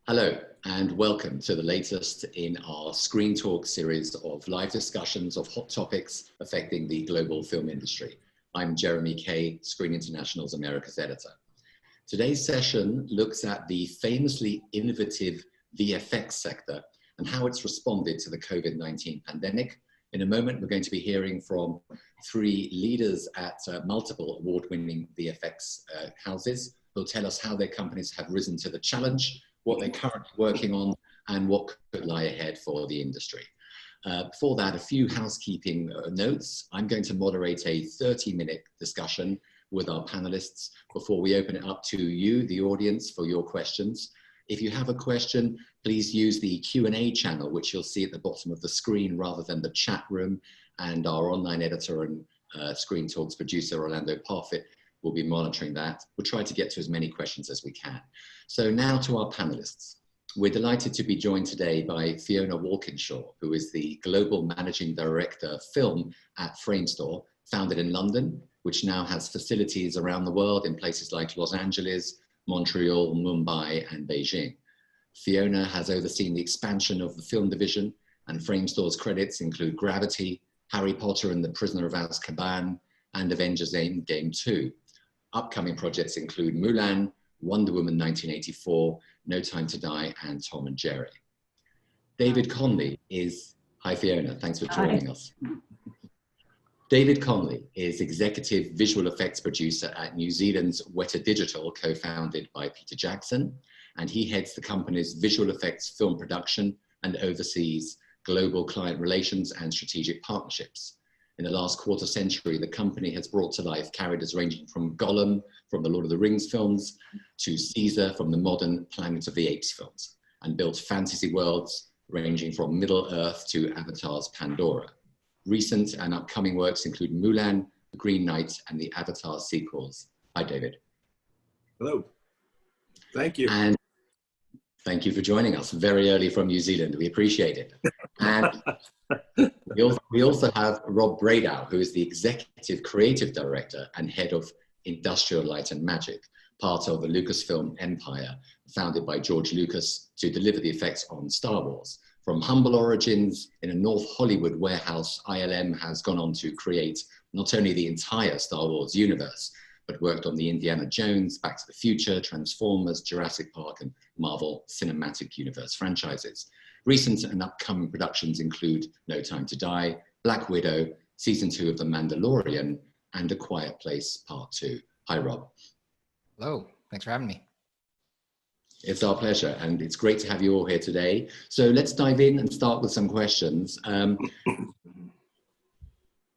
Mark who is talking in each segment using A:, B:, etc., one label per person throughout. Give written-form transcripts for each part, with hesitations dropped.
A: Hello and welcome to the latest in our Screen Talk series of live discussions of hot topics affecting the global film industry. I'm Jeremy Kay, Screen International's America's editor. Today's session looks at the famously innovative VFX sector and how it's responded to the COVID-19 pandemic. In a moment, we're going to be hearing from three leaders at multiple award-winning VFX houses who'll tell us how their companies have risen to the challenge, what they're currently working on, and what could lie ahead for the industry. Before that, a few housekeeping notes. I'm going to moderate a 30-minute discussion with our panelists before we open it up to you, the audience, for your questions. If you have a question, please use the Q&A channel, which you'll see at the bottom of the screen rather than the chat room. And our online editor and Screen Talks producer, Orlando Parfit, will be monitoring that. We'll try to get to as many questions as we can. So now to our panelists. We're delighted to be joined today by Fiona Waukesha, who is the Global Managing Director of Film at Framestore, founded in London, which now has facilities around the world in places like Los Angeles, Montreal, Mumbai, and Beijing. Fiona has overseen the expansion of the film division, and Framestore's credits include Gravity, Harry Potter and the Prisoner of Azkaban, and Avengers Endgame 2. Upcoming projects include Mulan, Wonder Woman 1984, No Time to Die, and Tom and Jerry. David Conley is, hi Fiona, thanks for joining us. David Conley is executive visual effects producer at New Zealand's Weta Digital, co-founded by Peter Jackson, and he heads the company's visual effects film production and oversees global client relations and strategic partnerships. In the last quarter century, the company has brought to life characters ranging from Gollum from the Lord of the Rings films to Caesar from the modern Planet of the Apes films, and built fantasy worlds ranging from Middle-earth to Avatar's Pandora. Recent and upcoming works include Mulan, The Green Knight, and the Avatar sequels. Hi, David.
B: Hello. Thank you.
A: And thank you for joining us very early from New Zealand. We appreciate it. And we also have Rob Bredow, who is the Executive Creative Director and Head of Industrial Light and Magic, part of the Lucasfilm empire, founded by George Lucas to deliver the effects on Star Wars. From humble origins in a North Hollywood warehouse, ILM has gone on to create not only the entire Star Wars universe, but worked on the Indiana Jones, Back to the Future, Transformers, Jurassic Park, and Marvel Cinematic Universe franchises. Recent and upcoming productions include No Time to Die, Black Widow, Season 2 of The Mandalorian, and A Quiet Place Part 2. Hi, Rob.
C: Hello, thanks for having me.
A: It's our pleasure, and it's great to have you all here today. So let's dive in and start with some questions.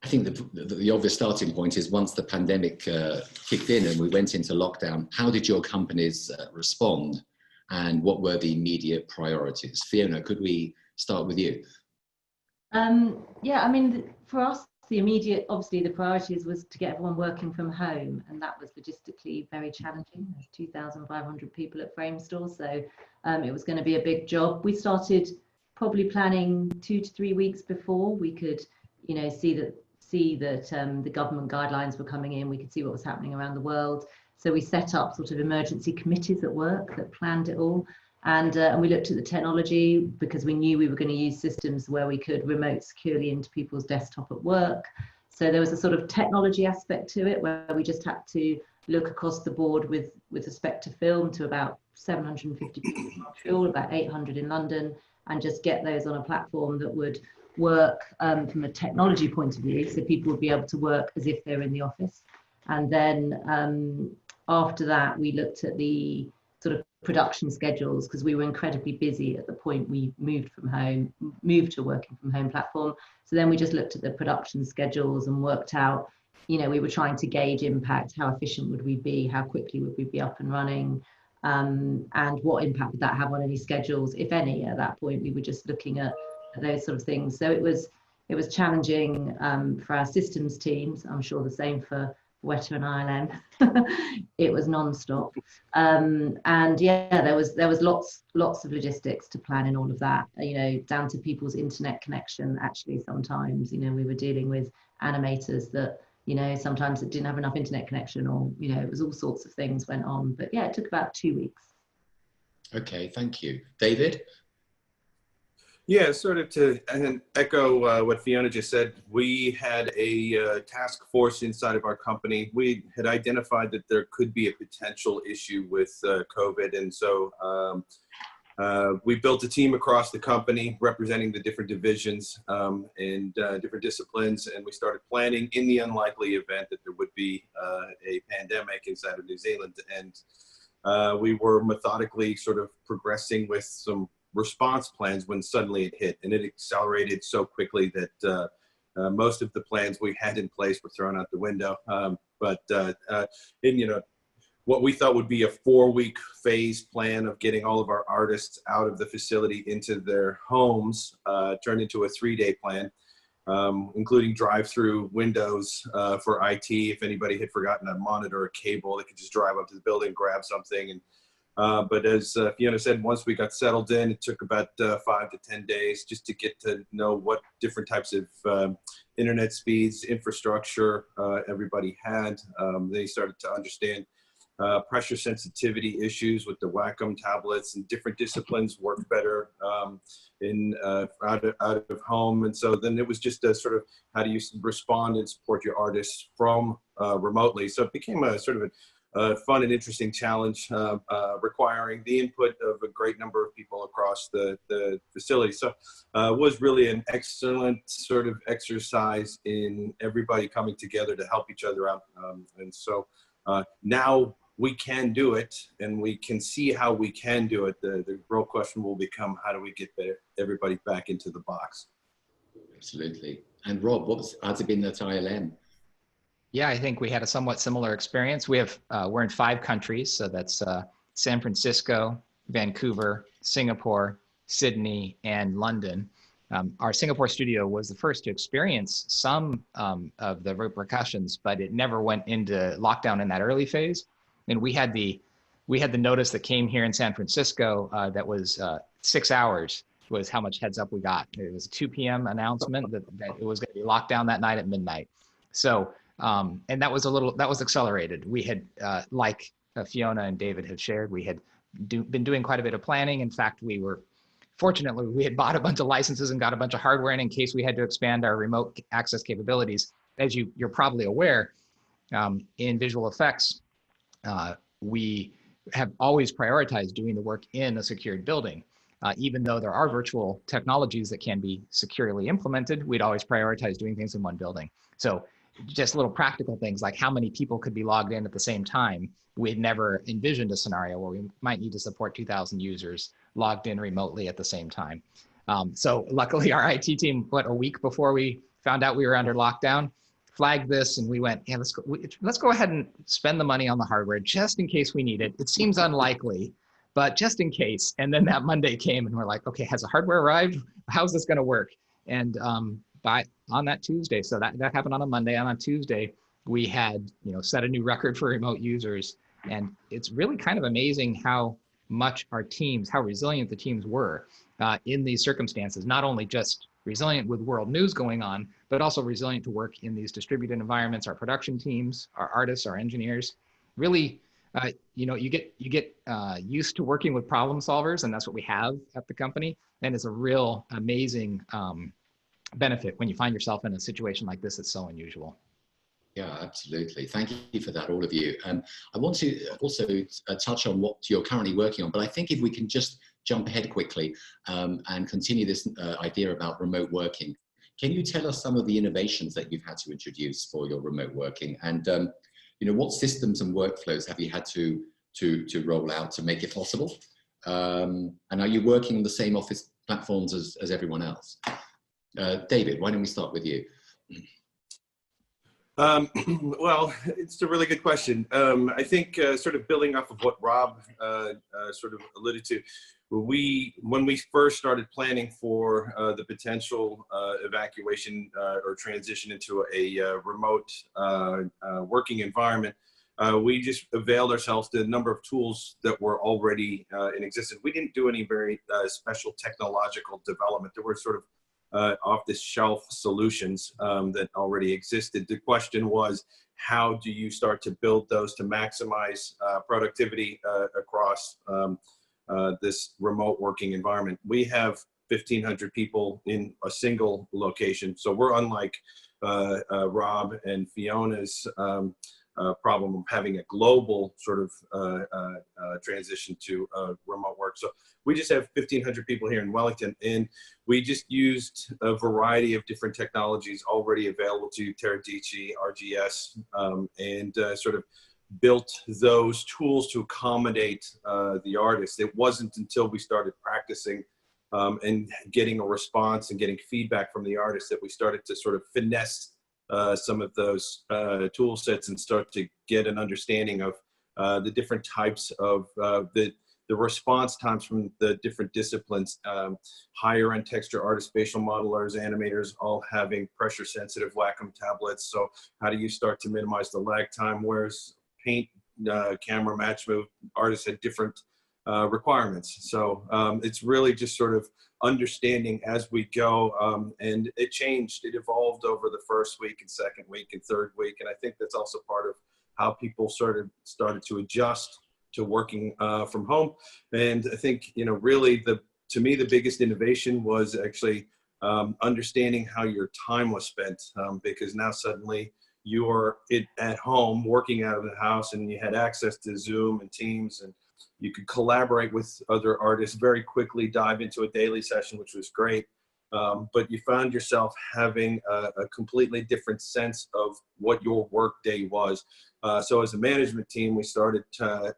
A: I think the obvious starting point is once the pandemic kicked in and we went into lockdown, how did your companies respond? And what were the immediate priorities? Fiona, could we start with you?
D: Yeah, I mean, for us, the immediate, obviously the priorities was to get everyone working from home, and that was logistically very challenging. There's 2,500 people at Framestore, so it was going to be a big job. We started probably planning 2 to 3 weeks before we could, you know, see that the government guidelines were coming in. We could see what was happening around the world. So we set up sort of emergency committees at work that planned it all. And we looked at the technology because we knew we were going to use systems where we could remote securely into people's desktop at work. So there was a sort of technology aspect to it where we just had to look across the board with respect to film to about 750 people in Montreal, about 800 in London, and just get those on a platform that would work from a technology point of view. So people would be able to work as if they're in the office. And then after that, we looked at the sort of production schedules because we were incredibly busy at the point we moved to a working from home platform. So then we just looked at the production schedules and worked out, you know, we were trying to gauge impact, how efficient would we be, how quickly would we be up and running, and what impact would that have on any schedules, if any. At that point, we were just looking at those sort of things. So it was challenging for our systems teams. I'm sure the same for Weta and ILM. It was non-stop, and yeah, there was lots of logistics to plan in all of that, you know, down to people's internet connection. Actually, sometimes, you know, we were dealing with animators that, you know, sometimes it didn't have enough internet connection, or, you know, it was all sorts of things went on. But yeah, it took about 2 weeks.
A: Okay, thank you. David?
B: Yeah, sort of to echo what Fiona just said, we had a task force inside of our company. We had identified that there could be a potential issue with COVID. And so we built a team across the company representing the different divisions and different disciplines. And we started planning in the unlikely event that there would be a pandemic inside of New Zealand. And we were methodically sort of progressing with some response plans when suddenly it hit, and it accelerated so quickly that most of the plans we had in place were thrown out the window. What we thought would be a 4-week phase plan of getting all of our artists out of the facility into their homes turned into a 3-day plan, including drive-through windows for IT. If anybody had forgotten a monitor or a cable, they could just drive up to the building, grab something. And but as Fiona said, once we got settled in, it took about 5 to 10 days just to get to know what different types of internet speeds, infrastructure everybody had. They started to understand pressure sensitivity issues with the Wacom tablets, and different disciplines work better out of home. And so then it was just a sort of, how do you respond and support your artists from remotely? So it became a sort of a fun and interesting challenge requiring the input of a great number of people across the facility. So it was really an excellent sort of exercise in everybody coming together to help each other out. And so now we can do it, and we can see how we can do it. The real question will become, how do we get everybody back into the box?
A: Absolutely. And Rob, how's it been at ILM?
C: Yeah, I think we had a somewhat similar experience. We're in 5 countries, so that's San Francisco, Vancouver, Singapore, Sydney, and London. Our Singapore studio was the first to experience some of the repercussions, but it never went into lockdown in that early phase. And we had the notice that came here in San Francisco that was 6 hours was how much heads up we got. It was a 2 p.m. announcement that it was going to be locked down that night at midnight. So, and that was accelerated. We had, like Fiona and David have shared, we had been doing quite a bit of planning. In fact, fortunately, we had bought a bunch of licenses and got a bunch of hardware in case we had to expand our remote access capabilities. As you're probably aware, in visual effects, we have always prioritized doing the work in a secured building. Even though there are virtual technologies that can be securely implemented, we'd always prioritize doing things in one building. So just little practical things like how many people could be logged in at the same time. We'd never envisioned a scenario where we might need to support 2,000 users logged in remotely at the same time. So luckily our IT team, a week before we found out we were under lockdown, flagged this, and we went, yeah, let's go ahead and spend the money on the hardware just in case we need it. It seems unlikely, but just in case. And then that Monday came and we're like, okay, has the hardware arrived? How's this gonna work? And on that Tuesday, so that happened on a Monday, on Tuesday, we had set a new record for remote users. And it's really kind of amazing how resilient the teams were in these circumstances, not only just resilient with world news going on, but also resilient to work in these distributed environments. Our production teams, our artists, our engineers, really, you get used to working with problem solvers, and that's what we have at the company. And it's a real amazing benefit when you find yourself in a situation like this that's so unusual.
A: Yeah, absolutely. Thank you for that, all of you. I want to also touch on what you're currently working on, but I think if we can just jump ahead quickly and continue this idea about remote working. Can you tell us some of the innovations that you've had to introduce for your remote working? And what systems and workflows have you had to roll out to make it possible? And are you working on the same office platforms as everyone else? David, why don't we start with you?
B: Well, it's a really good question. I think sort of building off of what Rob sort of alluded to, when we first started planning for the potential evacuation or transition into a remote working environment, we just availed ourselves to a number of tools that were already in existence. We didn't do any very special technological development. There were sort of off-the-shelf solutions that already existed. The question was, how do you start to build those to maximize productivity across this remote working environment. We have 1,500 people in a single location. So we're unlike Rob and Fiona's problem of having a global sort of transition to remote work. So we just have 1,500 people here in Wellington, and we just used a variety of different technologies already available to Teradici, RGS, and sort of built those tools to accommodate the artist. It wasn't until we started practicing and getting a response and getting feedback from the artist that we started to sort of finesse some of those tool sets and start to get an understanding of the different types of the response times from the different disciplines. Higher end texture artists, spatial modelers, animators, all having pressure sensitive Wacom tablets. So how do you start to minimize the lag time? Whereas paint, camera, match move artists had different requirements. So it's really just sort of understanding as we go, and it changed, it evolved over the first week and second week and third week, and I think that's also part of how people started to adjust to working from home. And I think, you know, really to me the biggest innovation was actually understanding how your time was spent, because now suddenly you're at home working out of the house and you had access to Zoom and Teams, and you could collaborate with other artists very quickly, dive into a daily session, which was great. But you found yourself having a completely different sense of what your work day was. So as a management team, we started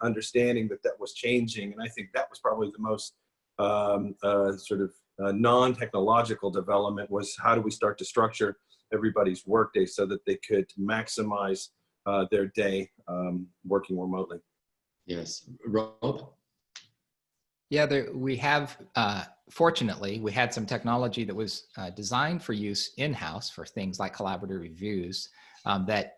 B: understanding that was changing. And I think that was probably the most sort of non-technological development, was how do we start to structure everybody's workday so that they could maximize their day working remotely.
A: Yes, Rob?
C: Yeah, we have, fortunately, we had some technology that was designed for use in-house for things like collaborative reviews that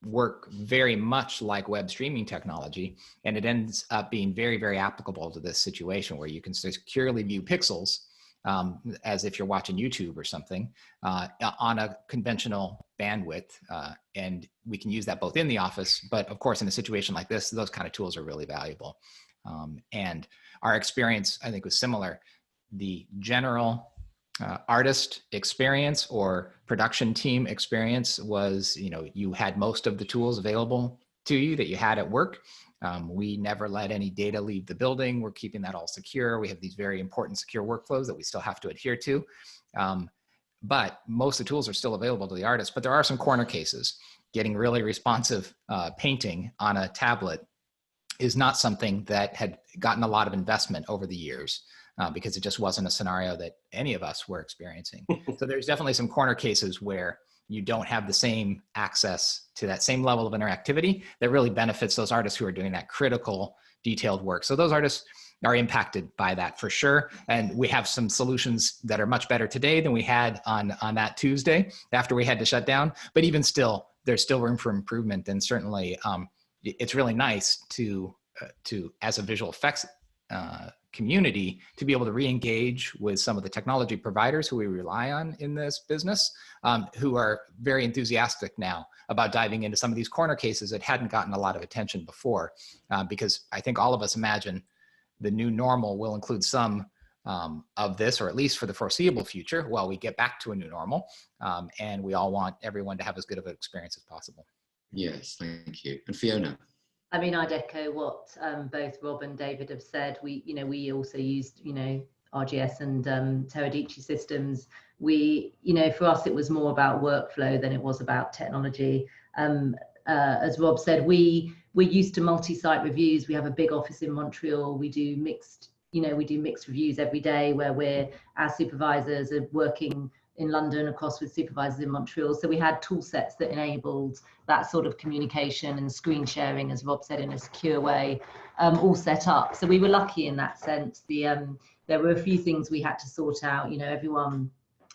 C: work very much like web streaming technology. And it ends up being very, very applicable to this situation where you can securely view pixels as if you're watching YouTube or something on a conventional bandwidth. And we can use that both in the office, but of course, in a situation like this, those kind of tools are really valuable. And our experience, I think, was similar. The general artist experience or production team experience was, you know, you had most of the tools available to you that you had at work. We never let any data leave the building. We're keeping that all secure. We have these very important secure workflows that we still have to adhere to. But most of the tools are still available to the artist, but there are some corner cases. Getting really responsive painting on a tablet is not something that had gotten a lot of investment over the years because it just wasn't a scenario that any of us were experiencing. So there's definitely some corner cases where you don't have the same access to that same level of interactivity that really benefits those artists who are doing that critical, detailed work. So those artists are impacted by that for sure. And we have some solutions that are much better today than we had on that Tuesday after we had to shut down. But even still, there's still room for improvement. And certainly it's really nice to as a visual effects community, to be able to re-engage with some of the technology providers who we rely on in this business, who are very enthusiastic now about diving into some of these corner cases that hadn't gotten a lot of attention before, because I think all of us imagine the new normal will include some of this, or at least for the foreseeable future, while we get back to a new normal. And we all want everyone to have as good of an experience as possible.
A: Yes, thank you. And Fiona?
D: I mean, I'd echo what both Rob and David have said. We also used, RGS and Teradici systems. For us, it was more about workflow than it was about technology. As Rob said, we're used to multi-site reviews. We have a big office in Montreal. We do mixed reviews every day where our supervisors are working in London, of course, with supervisors in Montreal. So we had tool sets that enabled that sort of communication and screen sharing, as Rob said, in a secure way, all set up. So we were lucky in that sense. There were a few things we had to sort out, everyone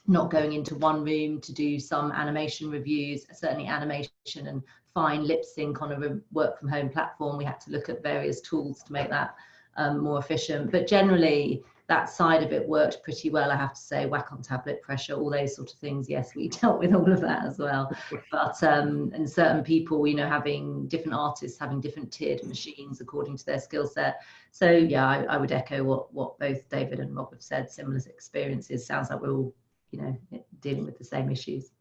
D: not going into one room to do some animation reviews, certainly animation and fine lip sync on a work from home platform. We had to look at various tools to make that more efficient. But generally, that side of it worked pretty well, I have to say. Whack on tablet, pressure, all those sort of things. Yes, we dealt with all of that as well. But and certain people, you know, having different artists having different tiered machines according to their skill set. So yeah, I would echo what both David and Rob have said. Similar experiences. Sounds like we're all, you know, dealing with the same issues.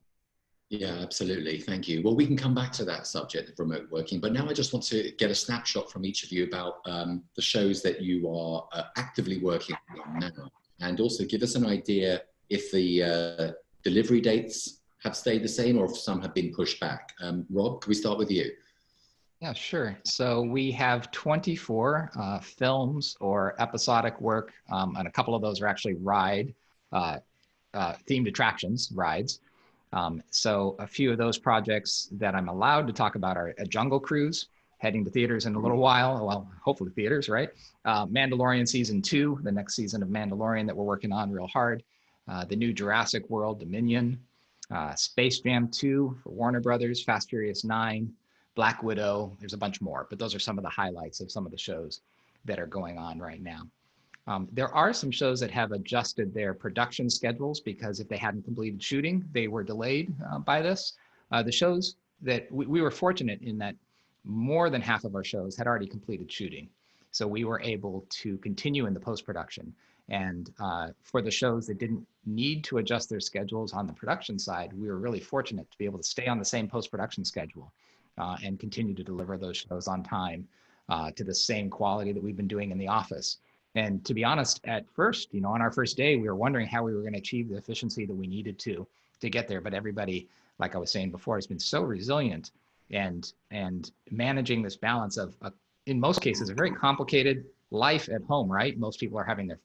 A: Yeah, absolutely. Thank you. Well, we can come back to that subject of remote working, but now I just want to get a snapshot from each of you about the shows that you are actively working on now, and also give us an idea if the delivery dates have stayed the same or if some have been pushed back. Rob, can we start with you?
C: Yeah, sure. So we have 24 films or episodic work, and a couple of those are actually ride themed attractions, rides. So a few of those projects that I'm allowed to talk about are a Jungle Cruise, heading to theaters in a little while. Well, hopefully theaters, right? Mandalorian season 2, the next season of Mandalorian that we're working on real hard. The new Jurassic World, Dominion. Space Jam 2 for Warner Brothers, Fast Furious 9, Black Widow. There's a bunch more, but those are some of the highlights of some of the shows that are going on right now. There are some shows that have adjusted their production schedules because if they hadn't completed shooting, they were delayed by this. The shows that we were fortunate in that more than half of our shows had already completed shooting. So we were able to continue in the post-production. And for the shows that didn't need to adjust their schedules on the production side, we were really fortunate to be able to stay on the same post-production schedule and continue to deliver those shows on time to the same quality that we've been doing in the office. And to be honest, at first, you know, on our first day, we were wondering how we were going to achieve the efficiency that we needed to get there. But everybody, like I was saying before, has been so resilient and managing this balance of, in most cases, a very complicated life at home, right? Most people are having their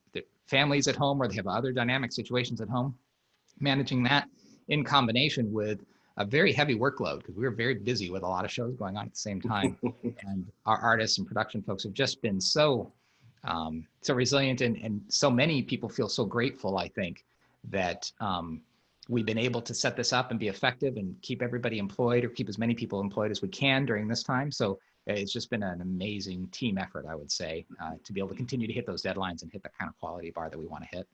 C: families at home or they have other dynamic situations at home. Managing that in combination with a very heavy workload, because we were very busy with a lot of shows going on at the same time. And our artists and production folks have just been so resilient, and so many people feel so grateful, I think, that we've been able to set this up and be effective and keep everybody employed, or keep as many people employed as we can during this time. So it's just been an amazing team effort, I would say, to be able to continue to hit those deadlines and hit the kind of quality bar that we want to hit.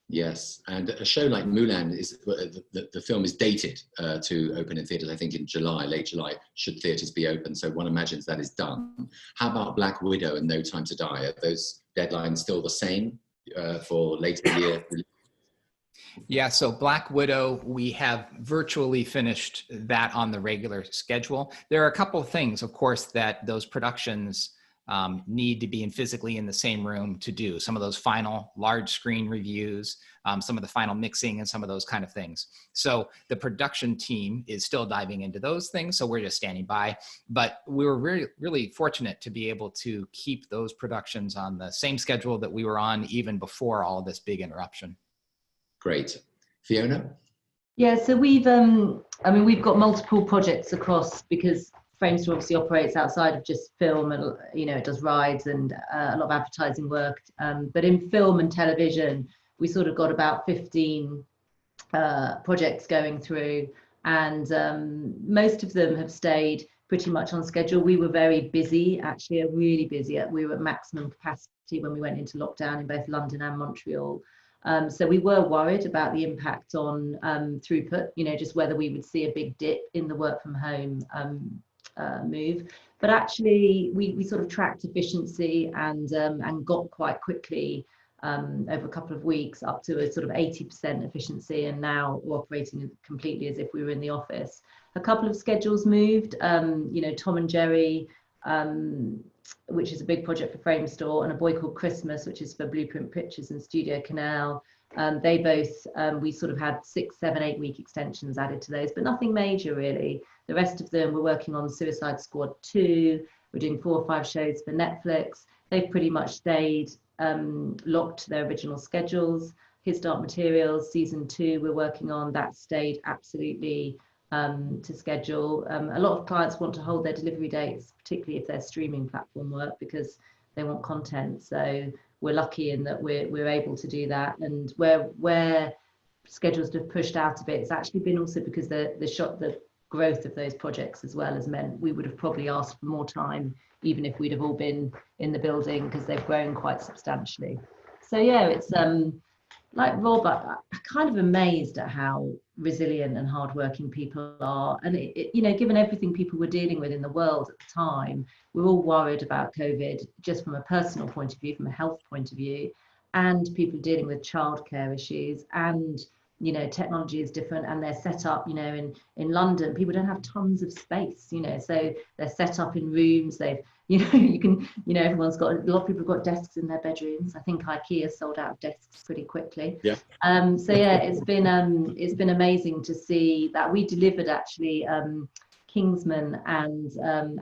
A: Yes, and a show like Mulan is the film is dated to open in theaters, I think in July, late July, should theaters be open. So one imagines that is done. How about Black Widow and No Time to Die? Are those deadlines still the same for later in the year?
C: Yeah, so Black Widow, we have virtually finished that on the regular schedule. There are a couple of things, of course, that those productions need to be physically in the same room to do. Some of those final large screen reviews, some of the final mixing, and some of those kind of things. So the production team is still diving into those things. So we're just standing by. But we were really, really fortunate to be able to keep those productions on the same schedule that we were on even before all of this big interruption.
A: Great. Fiona? Yeah,
D: so we've got multiple projects across, because Framestore obviously operates outside of just film, and you know, it does rides and a lot of advertising work. But in film and television, we sort of got about 15 projects going through, and most of them have stayed pretty much on schedule. We were very busy, actually, really busy. We were at maximum capacity when we went into lockdown in both London and Montreal. So we were worried about the impact on throughput, you know, just whether we would see a big dip in the work from home move. But actually, we sort of tracked efficiency and got quite quickly over a couple of weeks up to a sort of 80% efficiency, and now we're operating completely as if we were in the office. A couple of schedules moved, you know, Tom and Jerry, which is a big project for Framestore, and A Boy Called Christmas, which is for Blueprint Pictures and Studio Canal. They both, we sort of had 6, 7, 8 week extensions added to those, but nothing major really. The rest of them, we're working on Suicide Squad 2, we're doing 4 or 5 shows for Netflix. They've pretty much stayed locked to their original schedules. His Dark Materials, season 2, we're working on, that stayed absolutely to schedule. A lot of clients want to hold their delivery dates, particularly if they're streaming platform work, because they want content. So we're lucky in that we're able to do that. And where schedules have pushed out a bit, it's actually been also because the growth of those projects as well has meant we would have probably asked for more time, even if we'd have all been in the building, because they've grown quite substantially. So yeah, it's like Rob, I'm kind of amazed at how resilient and hardworking people are. And you know, given everything people were dealing with in the world at the time, we're all worried about COVID, just from a personal point of view, from a health point of view, and people dealing with childcare issues. And you know, technology is different, and they're set up, you know, in London, people don't have tons of space, you know, so they're set up in rooms. They've, you know, you can, you know, everyone's got, a lot of people have got desks in their bedrooms. I think IKEA sold out of desks pretty quickly.
A: Yeah.
D: So yeah, it's been amazing to see that. We delivered actually Kingsman and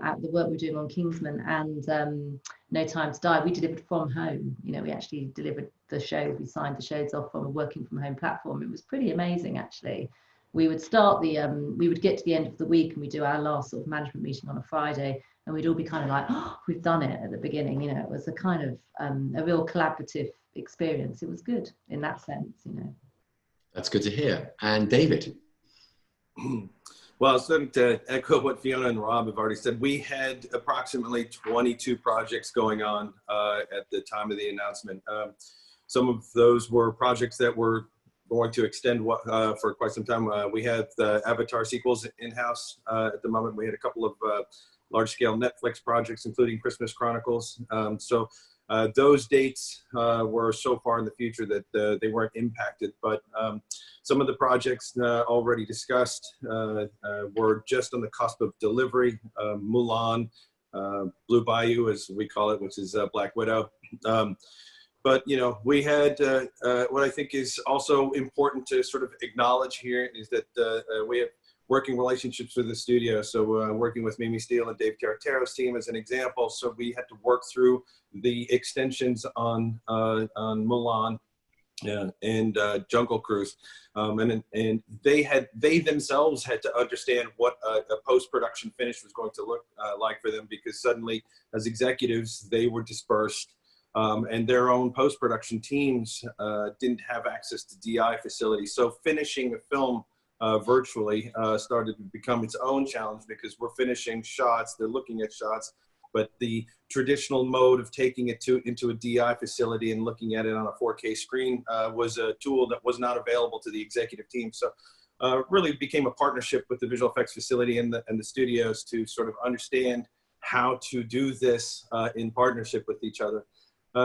D: at the work we're doing on Kingsman and No Time to Die, we delivered from home. You know, we actually delivered the show, we signed the shows off on a working from home platform. It was pretty amazing, actually. We would start the, we would get to the end of the week and we do our last sort of management meeting on a Friday, and we'd all be kind of like, oh, we've done it at the beginning. You know, it was a kind of a real collaborative experience. It was good in that sense, you know.
A: That's good to hear. And David?
B: Well, so to echo what Fiona and Rob have already said, we had approximately 22 projects going on at the time of the announcement. Some of those were projects that were going to extend for quite some time. We had the Avatar sequels in-house at the moment. We had a couple of large-scale Netflix projects, including Christmas Chronicles. So those dates were so far in the future that they weren't impacted. But some of the projects already discussed were just on the cusp of delivery. Mulan, Blue Bayou, as we call it, which is Black Widow. But, you know, we had what I think is also important to sort of acknowledge here is that we have working relationships with the studio. So working with Mimi Steele and Dave Taratero's team as an example. So we had to work through the extensions on Mulan and Jungle Cruise. And they themselves had to understand what a post-production finish was going to look like for them, because suddenly as executives, they were dispersed. And their own post-production teams didn't have access to DI facilities. So finishing a film virtually started to become its own challenge, because we're finishing shots, they're looking at shots, but the traditional mode of taking it into a DI facility and looking at it on a 4K screen was a tool that was not available to the executive team. So really became a partnership with the visual effects facility and the studios to sort of understand how to do this in partnership with each other.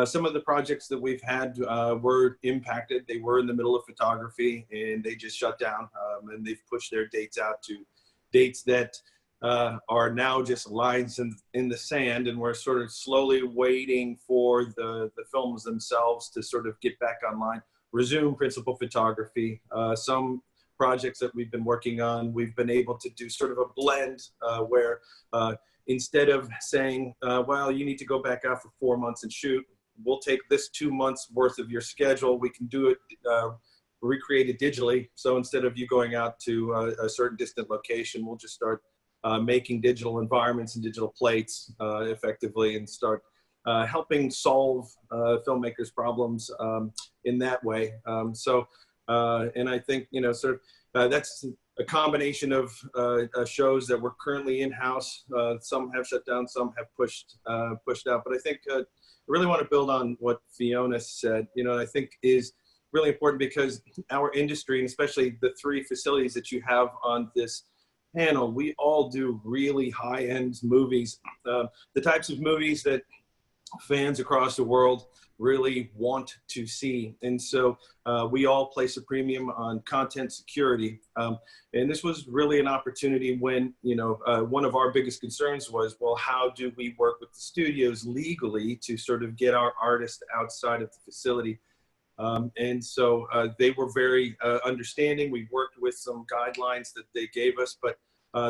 B: Some of the projects that we've had were impacted. They were in the middle of photography and they just shut down, and they've pushed their dates out to dates that are now just lines in the sand, and we're sort of slowly waiting for the films themselves to sort of get back online, resume principal photography. Some projects that we've been working on, we've been able to do sort of a blend where instead of saying, well, you need to go back out for 4 months and shoot, we'll take this 2 months worth of your schedule. We can do it, recreate it digitally. So instead of you going out to a certain distant location, we'll just start making digital environments and digital plates effectively, and start helping solve filmmakers' problems in that way. And I think, you know, sort of that's a combination of shows that were currently in-house. Some have shut down, some have pushed out. But I think I really want to build on what Fiona said, you know, I think is really important, because our industry, and especially the 3 facilities that you have on this panel, we all do really high-end movies, the types of movies that fans across the world really want to see. And so we all place a premium on content security. And this was really an opportunity when, you know, one of our biggest concerns was, well, how do we work with the studios legally to sort of get our artists outside of the facility? And so they were very understanding. We worked with some guidelines that they gave us, but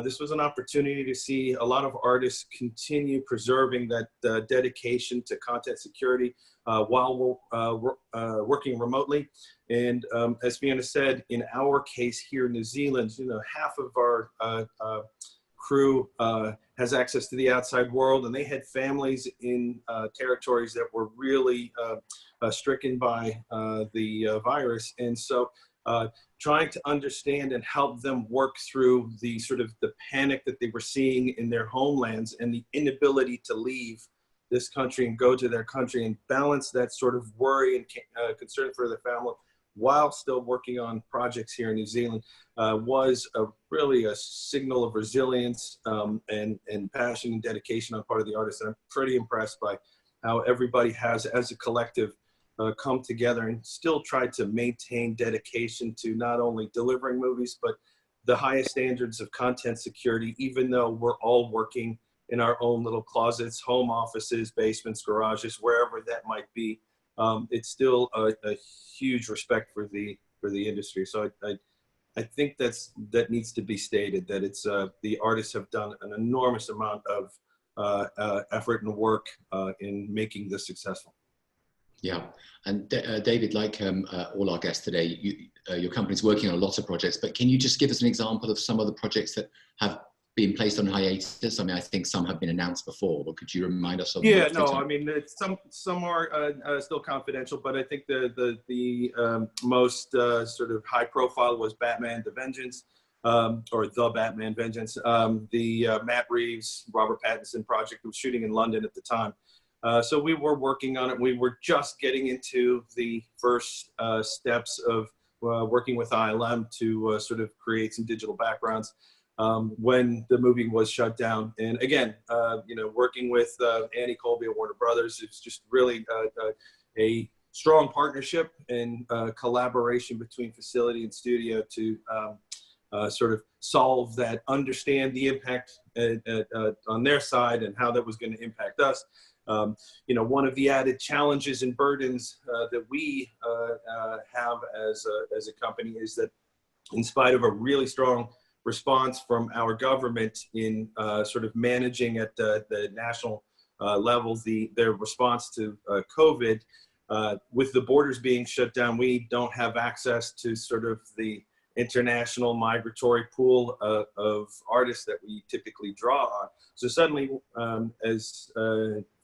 B: this was an opportunity to see a lot of artists continue preserving that dedication to content security while we're working remotely. And as Fiona said, in our case here in New Zealand, you know, half of our crew has access to the outside world, and they had families in territories that were really stricken by the virus. And so trying to understand and help them work through the sort of the panic that they were seeing in their homelands and the inability to leave this country and go to their country and balance that sort of worry and concern for their family while still working on projects here in New Zealand was really a signal of resilience and passion and dedication on part of the artists. And I'm pretty impressed by how everybody has, as a collective, come together and still try to maintain dedication to not only delivering movies, but the highest standards of content security, even though we're all working in our own little closets, home offices, basements, garages, wherever that might be. It's still a huge respect for the industry. So I think that needs to be stated, that it's the artists have done an enormous amount of effort and work in making this successful.
A: Yeah, and David, like all our guests today, your company's working on a lot of projects, but can you just give us an example of some of the projects that have been placed on hiatus? I mean, I think some have been announced before, but could you remind us of?
B: Yeah, no, I mean, some are still confidential, but I think the most sort of high profile was Batman: The Vengeance, or The Batman Vengeance, the Matt Reeves, Robert Pattinson project that was shooting in London at the time. So we were working on it. We were just getting into the first steps of working with ILM to sort of create some digital backgrounds when the movie was shut down. And again, you know, working with Annie Colby at Warner Brothers, it's just really a strong partnership and collaboration between facility and studio to sort of solve that, understand the impact on their side and how that was going to impact us. You know, one of the added challenges and burdens that we have as a company is that, in spite of a really strong response from our government in sort of managing at the national level their response to COVID, with the borders being shut down, we don't have access to sort of the international migratory pool of artists that we typically draw on. So suddenly, as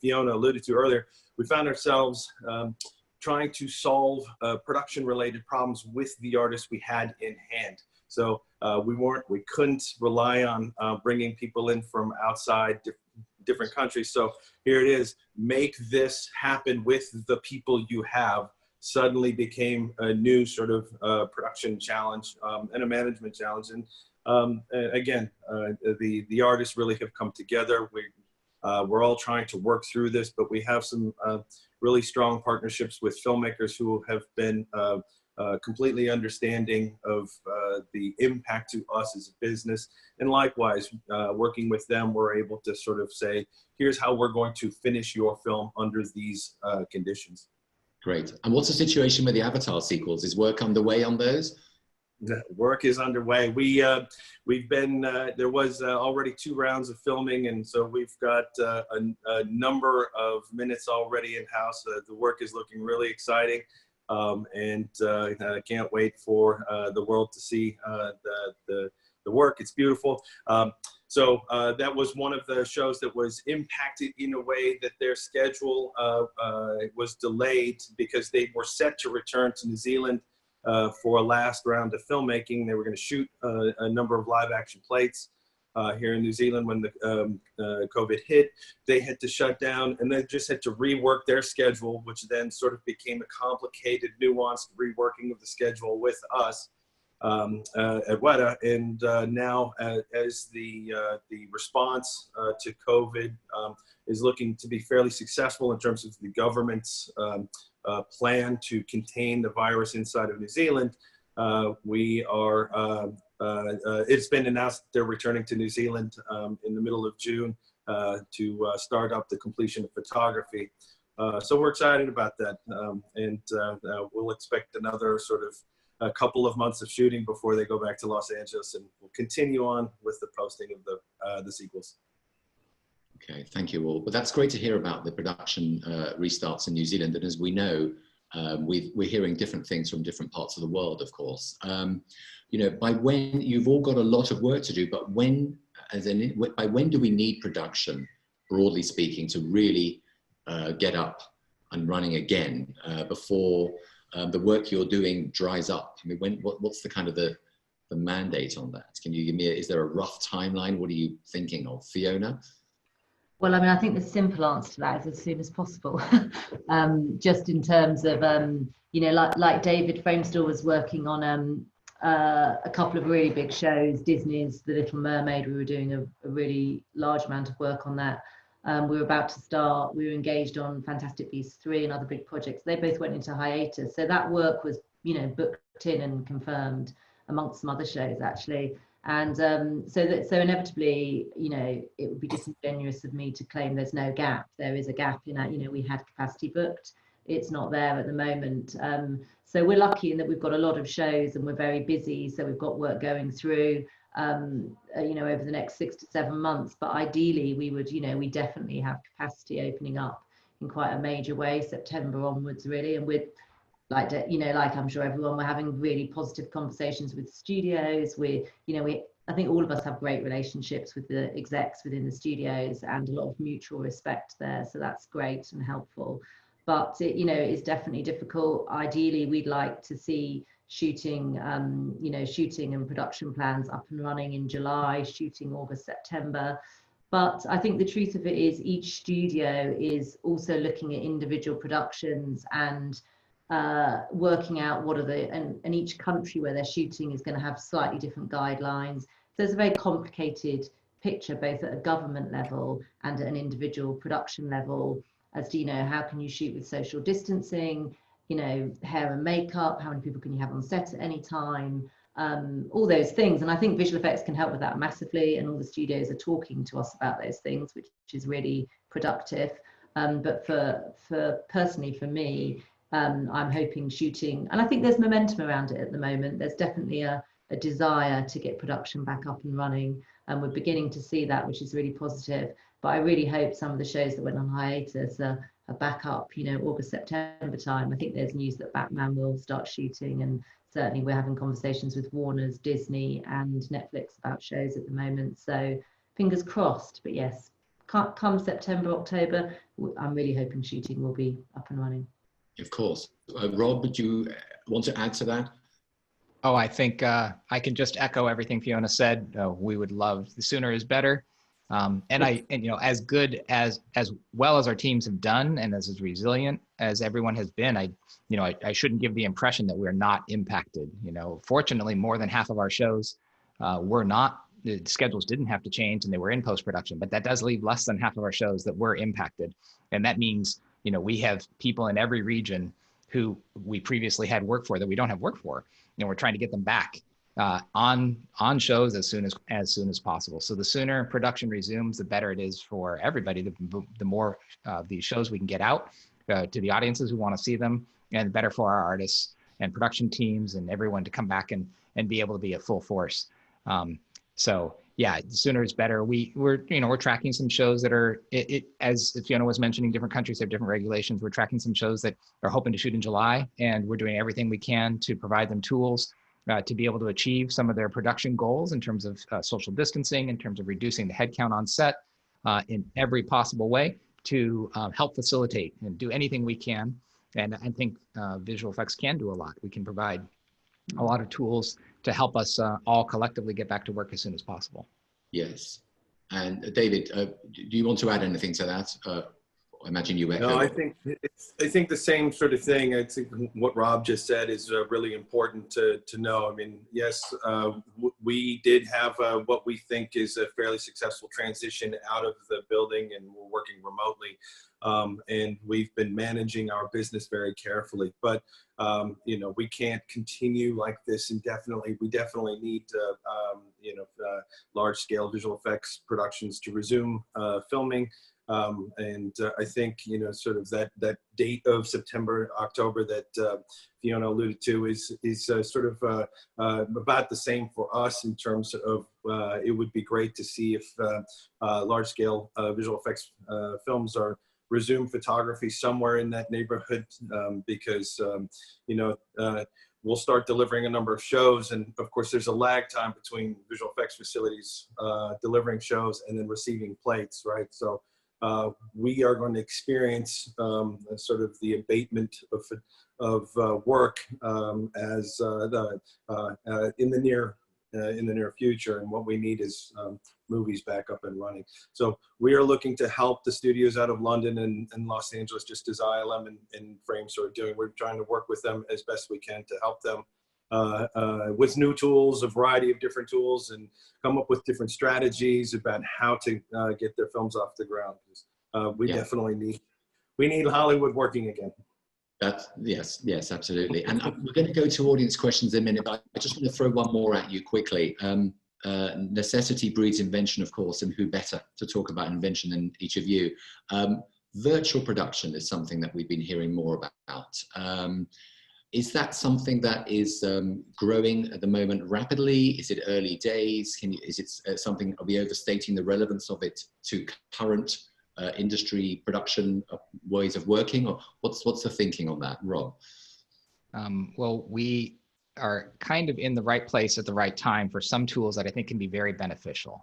B: Fiona alluded to earlier, we found ourselves trying to solve production-related problems with the artists we had in hand. So we couldn't rely on bringing people in from outside different countries. So here it is, make this happen with the people you have, suddenly became a new sort of production challenge and a management challenge. And again, the artists really have come together. We're all trying to work through this, but we have some really strong partnerships with filmmakers who have been completely understanding of the impact to us as a business. And likewise, working with them, we're able to sort of say, here's how we're going to finish your film under these conditions.
A: Great. And what's the situation with the Avatar sequels? Is work underway on those?
B: The work is underway. We've been, there was already 2 rounds of filming, and so we've got a number of minutes already in-house. The work is looking really exciting, and I can't wait for the world to see the work. It's beautiful. So that was one of the shows that was impacted in a way that their schedule was delayed because they were set to return to New Zealand for a last round of filmmaking. They were going to shoot a number of live action plates here in New Zealand when the COVID hit. They had to shut down, and they just had to rework their schedule, which then sort of became a complicated, nuanced reworking of the schedule with us. At Weta, and now as the response to COVID is looking to be fairly successful in terms of the government's plan to contain the virus inside of New Zealand, we are, it's been announced that they're returning to New Zealand in the middle of June to start up the completion of photography. So we're excited about that, and we'll expect another sort of a couple of months of shooting before they go back to Los Angeles, and we'll continue on with the posting of the sequels.
A: Okay, thank you all. But that's great to hear about the production restarts in New Zealand. And as we know, we're hearing different things from different parts of the world, of course. You know, by when, you've all got a lot of work to do, but when, by when do we need production, broadly speaking, to really get up and running again before the work you're doing dries up? I mean, what's the kind of the mandate on that? Can you give me, is there a rough timeline? What are you thinking of, Fiona?
D: Well, I mean, I think the simple answer to that is as soon as possible. Just in terms of, you know, like David Framestore was working on a couple of really big shows. Disney's The Little Mermaid, we were doing a really large amount of work on that. We were about to start, we were engaged on Fantastic Beasts 3 and other big projects. They both went into hiatus. So that work was, you know, booked in and confirmed amongst some other shows, actually. And so inevitably, you know, it would be disingenuous of me to claim there's no gap. There is a gap in that, you know, we had capacity booked. It's not there at the moment. So we're lucky in that we've got a lot of shows and we're very busy. So we've got work going through, you know, over the next 6 to 7 months. But ideally, we would, you know, we definitely have capacity opening up in quite a major way, September onwards, really. And with like, you know, like I'm sure everyone, we're having really positive conversations with studios. I think all of us have great relationships with the execs within the studios and a lot of mutual respect there. So that's great and helpful. But you know, it's definitely difficult. Ideally, we'd like to see shooting, you know, shooting and production plans up and running in July, shooting August, September. But I think the truth of it is each studio is also looking at individual productions and working out what are and each country where they're shooting is going to have slightly different guidelines. So it's a very complicated picture, both at a government level and at an individual production level, as to, you know, how can you shoot with social distancing, you know, hair and makeup, how many people can you have on set at any time, all those things. And I think visual effects can help with that massively, and all the studios are talking to us about those things, which is really productive. But personally for me, I'm hoping shooting, and I think there's momentum around it at the moment. There's definitely a desire to get production back up and running, and we're beginning to see that, which is really positive. But I really hope some of the shows that went on hiatus are back up, you know, August, September time. I think there's news that Batman will start shooting, and certainly we're having conversations with Warner's, Disney and Netflix about shows at the moment. So fingers crossed. But yes, come September, October, I'm really hoping shooting will be up and running.
A: Of course. Rob, would you want to add to that?
C: Oh, I think I can just echo everything Fiona said. We would love, the sooner is better. And you know, as good as well as our teams have done, and as resilient as everyone has been, I shouldn't give the impression that we're not impacted. You know, fortunately, more than half of our shows were not. The schedules didn't have to change, and they were in post-production. But that does leave less than half of our shows that were impacted, and that means, you know, we have people in every region who we previously had work for that we don't have work for. You know, we're trying to get them back on shows as soon as possible. So the sooner production resumes, the better it is for everybody. The more these shows we can get out to the audiences who want to see them, and better for our artists and production teams and everyone to come back and be able to be at full force. So yeah, the sooner is better. We're tracking some shows that are, as Fiona was mentioning, different countries have different regulations. We're tracking some shows that are hoping to shoot in July, and we're doing everything we can to provide them tools to be able to achieve some of their production goals in terms of social distancing, in terms of reducing the headcount on set in every possible way to help facilitate and do anything we can. And I think visual effects can do a lot. We can provide a lot of tools to help us all collectively get back to work as soon as possible.
A: Yes. And David, do you want to add anything to that? I imagine you echo.
B: No, I think the same sort of thing. I think what Rob just said is really important to know. I mean, yes, we did have what we think is a fairly successful transition out of the building, and we're working remotely. And we've been managing our business very carefully, but you know, we can't continue like this indefinitely. We definitely need you know, large-scale visual effects productions to resume filming. And I think, you know, sort of that date of September, October that Fiona alluded to is sort of about the same for us in terms of it would be great to see if large-scale visual effects films are resume photography somewhere in that neighborhood, because you know, we'll start delivering a number of shows, and of course there's a lag time between visual effects facilities delivering shows and then receiving plates, right? So we are going to experience sort of the abatement of work as in the in the near future, and what we need is movies back up and running. So we are looking to help the studios out of London and Los Angeles, just as ILM and Framestore are doing. We're trying to work with them as best we can to help them with new tools, a variety of different tools, and come up with different strategies about how to get their films off the ground. We definitely need Hollywood working again.
A: Yes, absolutely. And we're going to go to audience questions in a minute, but I just want to throw one more at you quickly. Necessity breeds invention, of course, and who better to talk about invention than each of you. Virtual production is something that we've been hearing more about. Is that something that is growing at the moment rapidly? Is it early days? Is it something, are we overstating the relevance of it to current industry production ways of working, or what's the thinking on that, Rob?
C: Well, we are kind of in the right place at the right time for some tools that I think can be very beneficial.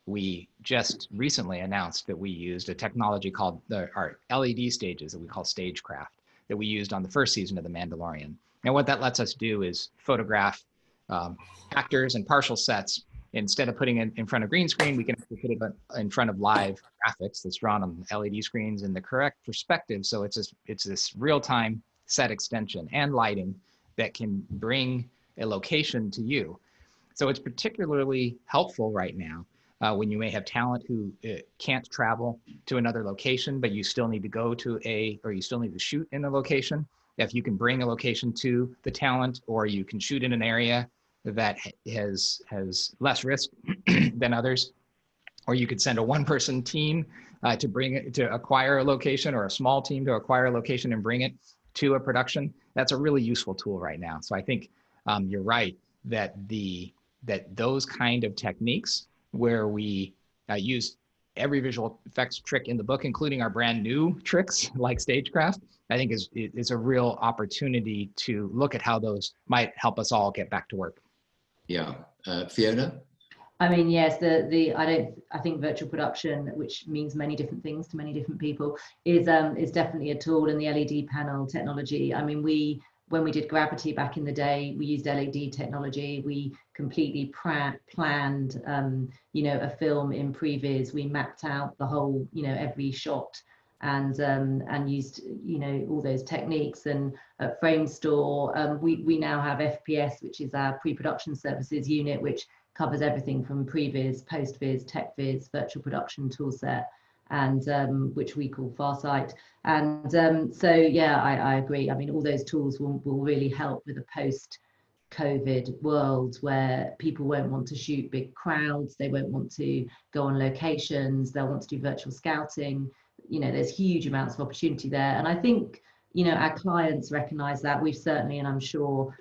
C: We just recently announced that we used a technology called our LED stages that we call Stagecraft, that we used on the first season of The Mandalorian. And what that lets us do is photograph actors and partial sets. Instead of putting it in front of green screen, we can actually put it in front of live graphics that's drawn on LED screens in the correct perspective. So it's this real-time set extension and lighting that can bring a location to you. So it's particularly helpful right now when you may have talent who can't travel to another location, but you still need to go to you still need to shoot in a location. If you can bring a location to the talent, or you can shoot in an area that has less risk than others, or you could send a one-person team to acquire a location, or a small team to acquire a location and bring it to a production. That's a really useful tool right now. So I think you're right that those kind of techniques where we use every visual effects trick in the book, including our brand new tricks like Stagecraft, I think is a real opportunity to look at how those might help us all get back to work.
A: Yeah, Fiona?
D: I mean, yes, I think virtual production, which means many different things to many different people, is definitely a tool. And the LED panel technology, I mean, when we did Gravity back in the day, we used LED technology. We completely planned, a film in previs. We mapped out the whole, every shot, and used, all those techniques. And at Framestore, we now have FPS, which is our pre-production services unit, which covers everything from previs, post-vis, tech-vis, virtual production toolset, and which we call Farsight. And so, yeah, I agree. I mean, all those tools will really help with a post-COVID world where people won't want to shoot big crowds. They won't want to go on locations. They'll want to do virtual scouting. There's huge amounts of opportunity there. And I think, our clients recognize that. We've certainly, and I'm sure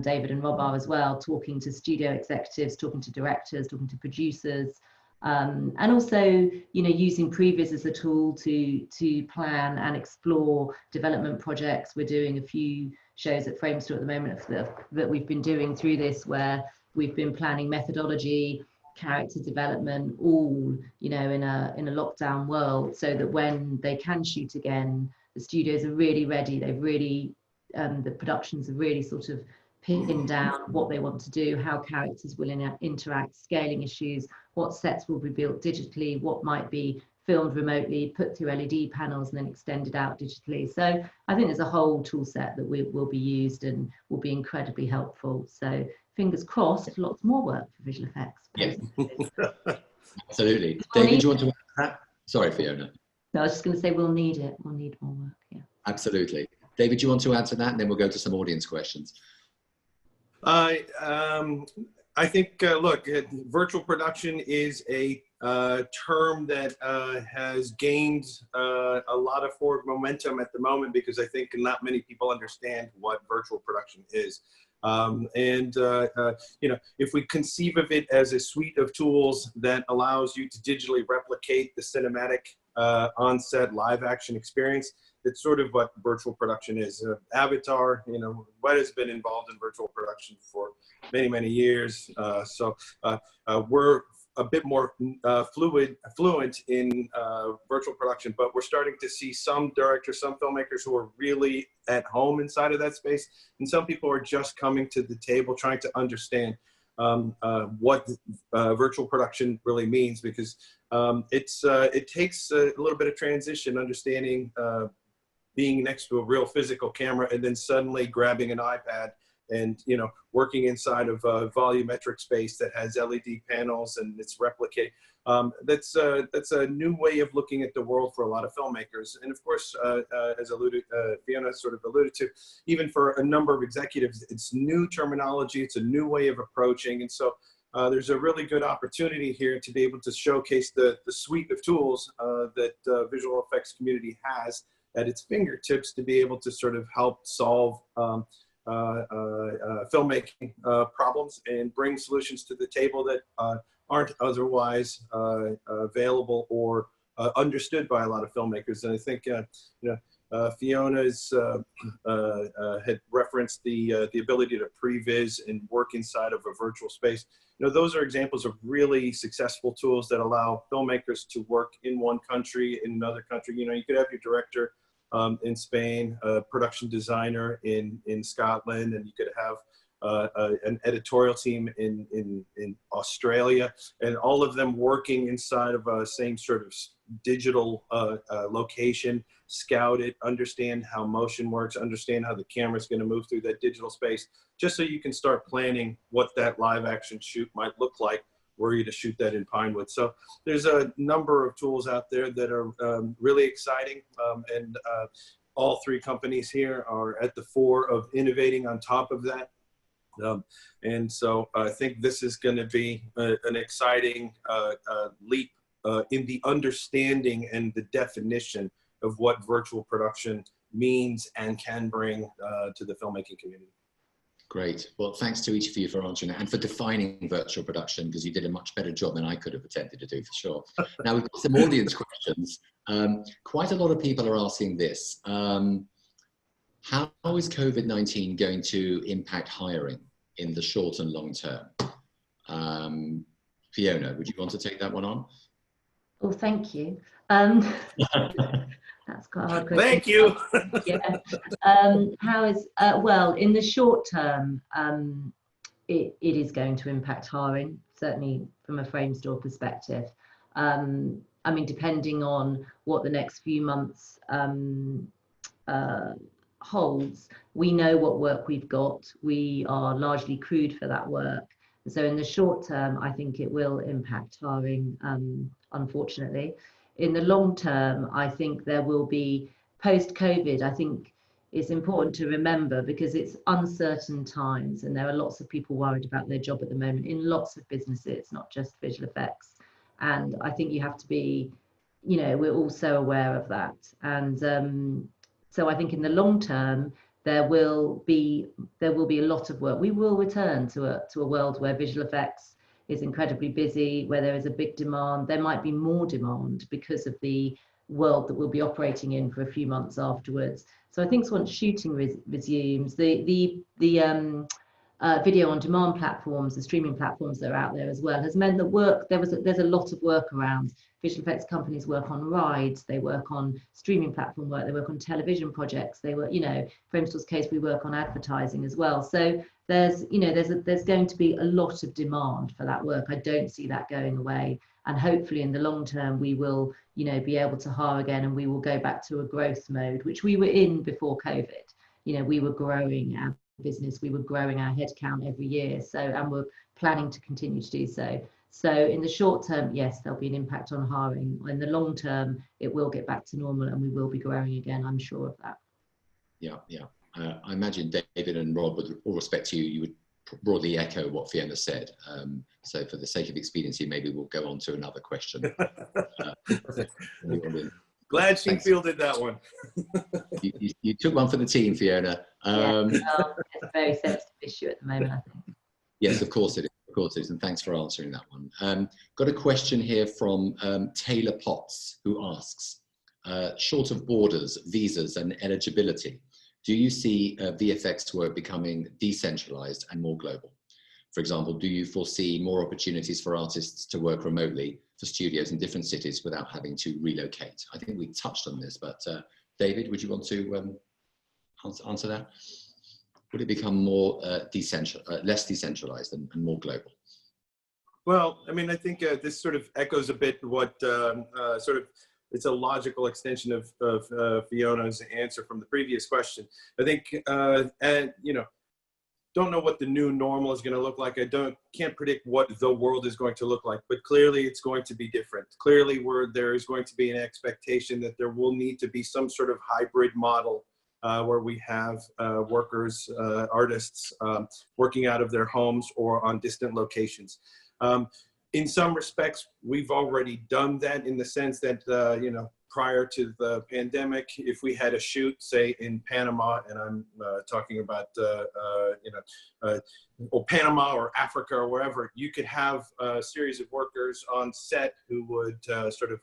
D: David and Rob are as well, talking to studio executives, talking to directors, talking to producers, and also, using previs as a tool to plan and explore development projects. We're doing a few shows at Framestore at the moment that we've been doing through this, where we've been planning methodology, character development, all in a lockdown world, so that when they can shoot again, the studios are really ready. They've really the productions have really sort of pinned down what they want to do, how characters will interact, scaling issues, what sets will be built digitally, what might be filmed remotely, put through LED panels, and then extended out digitally. So I think there's a whole tool set that will be used and will be incredibly helpful. So fingers crossed, lots more work for visual effects.
A: Yeah. Absolutely. David, do you want to add that? Sorry, Fiona.
D: No, I was just going to say we'll need it. We'll need more work. Yeah.
A: Absolutely. David, do you want to add to that? And then we'll go to some audience questions.
B: I think, look, virtual production is a term that has gained a lot of forward momentum at the moment, because I think not many people understand what virtual production is. If we conceive of it as a suite of tools that allows you to digitally replicate the cinematic on-set live action experience, that's sort of what virtual production is. Avatar, Weta has been involved in virtual production for many, many years. So we're a bit more fluent in virtual production, but we're starting to see some directors, some filmmakers who are really at home inside of that space. And some people are just coming to the table trying to understand what virtual production really means, because it takes a little bit of transition, understanding being next to a real physical camera and then suddenly grabbing an iPad and, you know, working inside of a volumetric space that has LED panels and it's replicating. That's a new way of looking at the world for a lot of filmmakers. And of course, as Fiona sort of alluded to, even for a number of executives, it's new terminology, it's a new way of approaching. And so there's a really good opportunity here to be able to showcase the suite of tools that visual effects community has at its fingertips to be able to sort of help solve filmmaking problems and bring solutions to the table that aren't otherwise available or understood by a lot of filmmakers. And I think Fiona's had referenced the ability to previs and work inside of a virtual space. You know, those are examples of really successful tools that allow filmmakers to work in one country, in another country. You know, you could have your director in Spain, a production designer in Scotland, and you could have an editorial team in Australia, and all of them working inside of a same sort of digital location, scout it, understand how motion works, understand how the camera is going to move through that digital space, just so you can start planning what that live action shoot might look like were you to shoot that in Pinewood. So there's a number of tools out there that are really exciting, and all three companies here are at the fore of innovating on top of that. And so I think this is going to be an exciting leap in the understanding and the definition of what virtual production means and can bring to the filmmaking community.
A: Great. Well, thanks to each of you for answering that and for defining virtual production, because you did a much better job than I could have attempted to do, for sure. Now we've got some audience questions. Quite a lot of people are asking this. How is COVID-19 going to impact hiring in the short and long term? Fiona, would you want to take that one on?
D: Oh, thank you. That's quite a hard question.
B: Thank you.
D: Yeah. How is, well, in the short term, it is going to impact hiring, certainly from a Framestore perspective. I mean, depending on what the next few months holds, we know what work we've got. We are largely crewed for that work. So in the short term, I think it will impact hiring, unfortunately. In the long term, I think there will be, post-COVID, I think it's important to remember, because it's uncertain times and there are lots of people worried about their job at the moment in lots of businesses, not just visual effects. And I think you have to be, you know, we're also aware of that. And so I think in the long term, there will be a lot of work. We will return to a world where visual effects is incredibly busy, where there is a big demand. There might be more demand because of the world that we'll be operating in for a few months afterwards. So I think once shooting resumes, the video on demand platforms, the streaming platforms that are out there as well, has meant that there's a lot of work around. Visual effects companies work on rides, they work on streaming platform work, they work on television projects, they work, you know, Framestore's case, we work on advertising as well. So there's, you know, there's going to be a lot of demand for that work. I don't see that going away. And hopefully in the long term, we will, you know, be able to hire again, and we will go back to a growth mode, which we were in before COVID. You know, we were growing our business, we were growing our headcount every year. So, and we're planning to continue to do so. So in the short term, yes, there'll be an impact on hiring. In the long term, it will get back to normal and we will be growing again. I'm sure of that.
A: Yeah, yeah. I imagine David and Rob, with all respect to you, you would broadly echo what Fiona said. So for the sake of expediency, maybe we'll go on to another question.
B: Glad she fielded that one.
A: you took one for the team, Fiona.
D: It's a very sensitive issue at the moment, I think.
A: Yes, of course it is. Of course it is, and thanks for answering that one. Got a question here from Taylor Potts, who asks, short of borders, visas and eligibility, do you see VFX work becoming decentralized and more global? For example, do you foresee more opportunities for artists to work remotely for studios in different cities without having to relocate? I think we touched on this, but David, would you want to answer that? would it become more less decentralized and more global?
B: Well, I mean, I think this sort of echoes a bit what sort of, it's a logical extension of Fiona's answer from the previous question. I think, and you know, don't know what the new normal is going to look like. Can't predict what the world is going to look like, but clearly it's going to be different. Clearly there is going to be an expectation that there will need to be some sort of hybrid model where we have workers, artists working out of their homes or on distant locations. In some respects, we've already done that in the sense that, you know, prior to the pandemic, if we had a shoot, say in Panama, and I'm talking about, you know, or Panama or Africa or wherever, you could have a series of workers on set who would sort of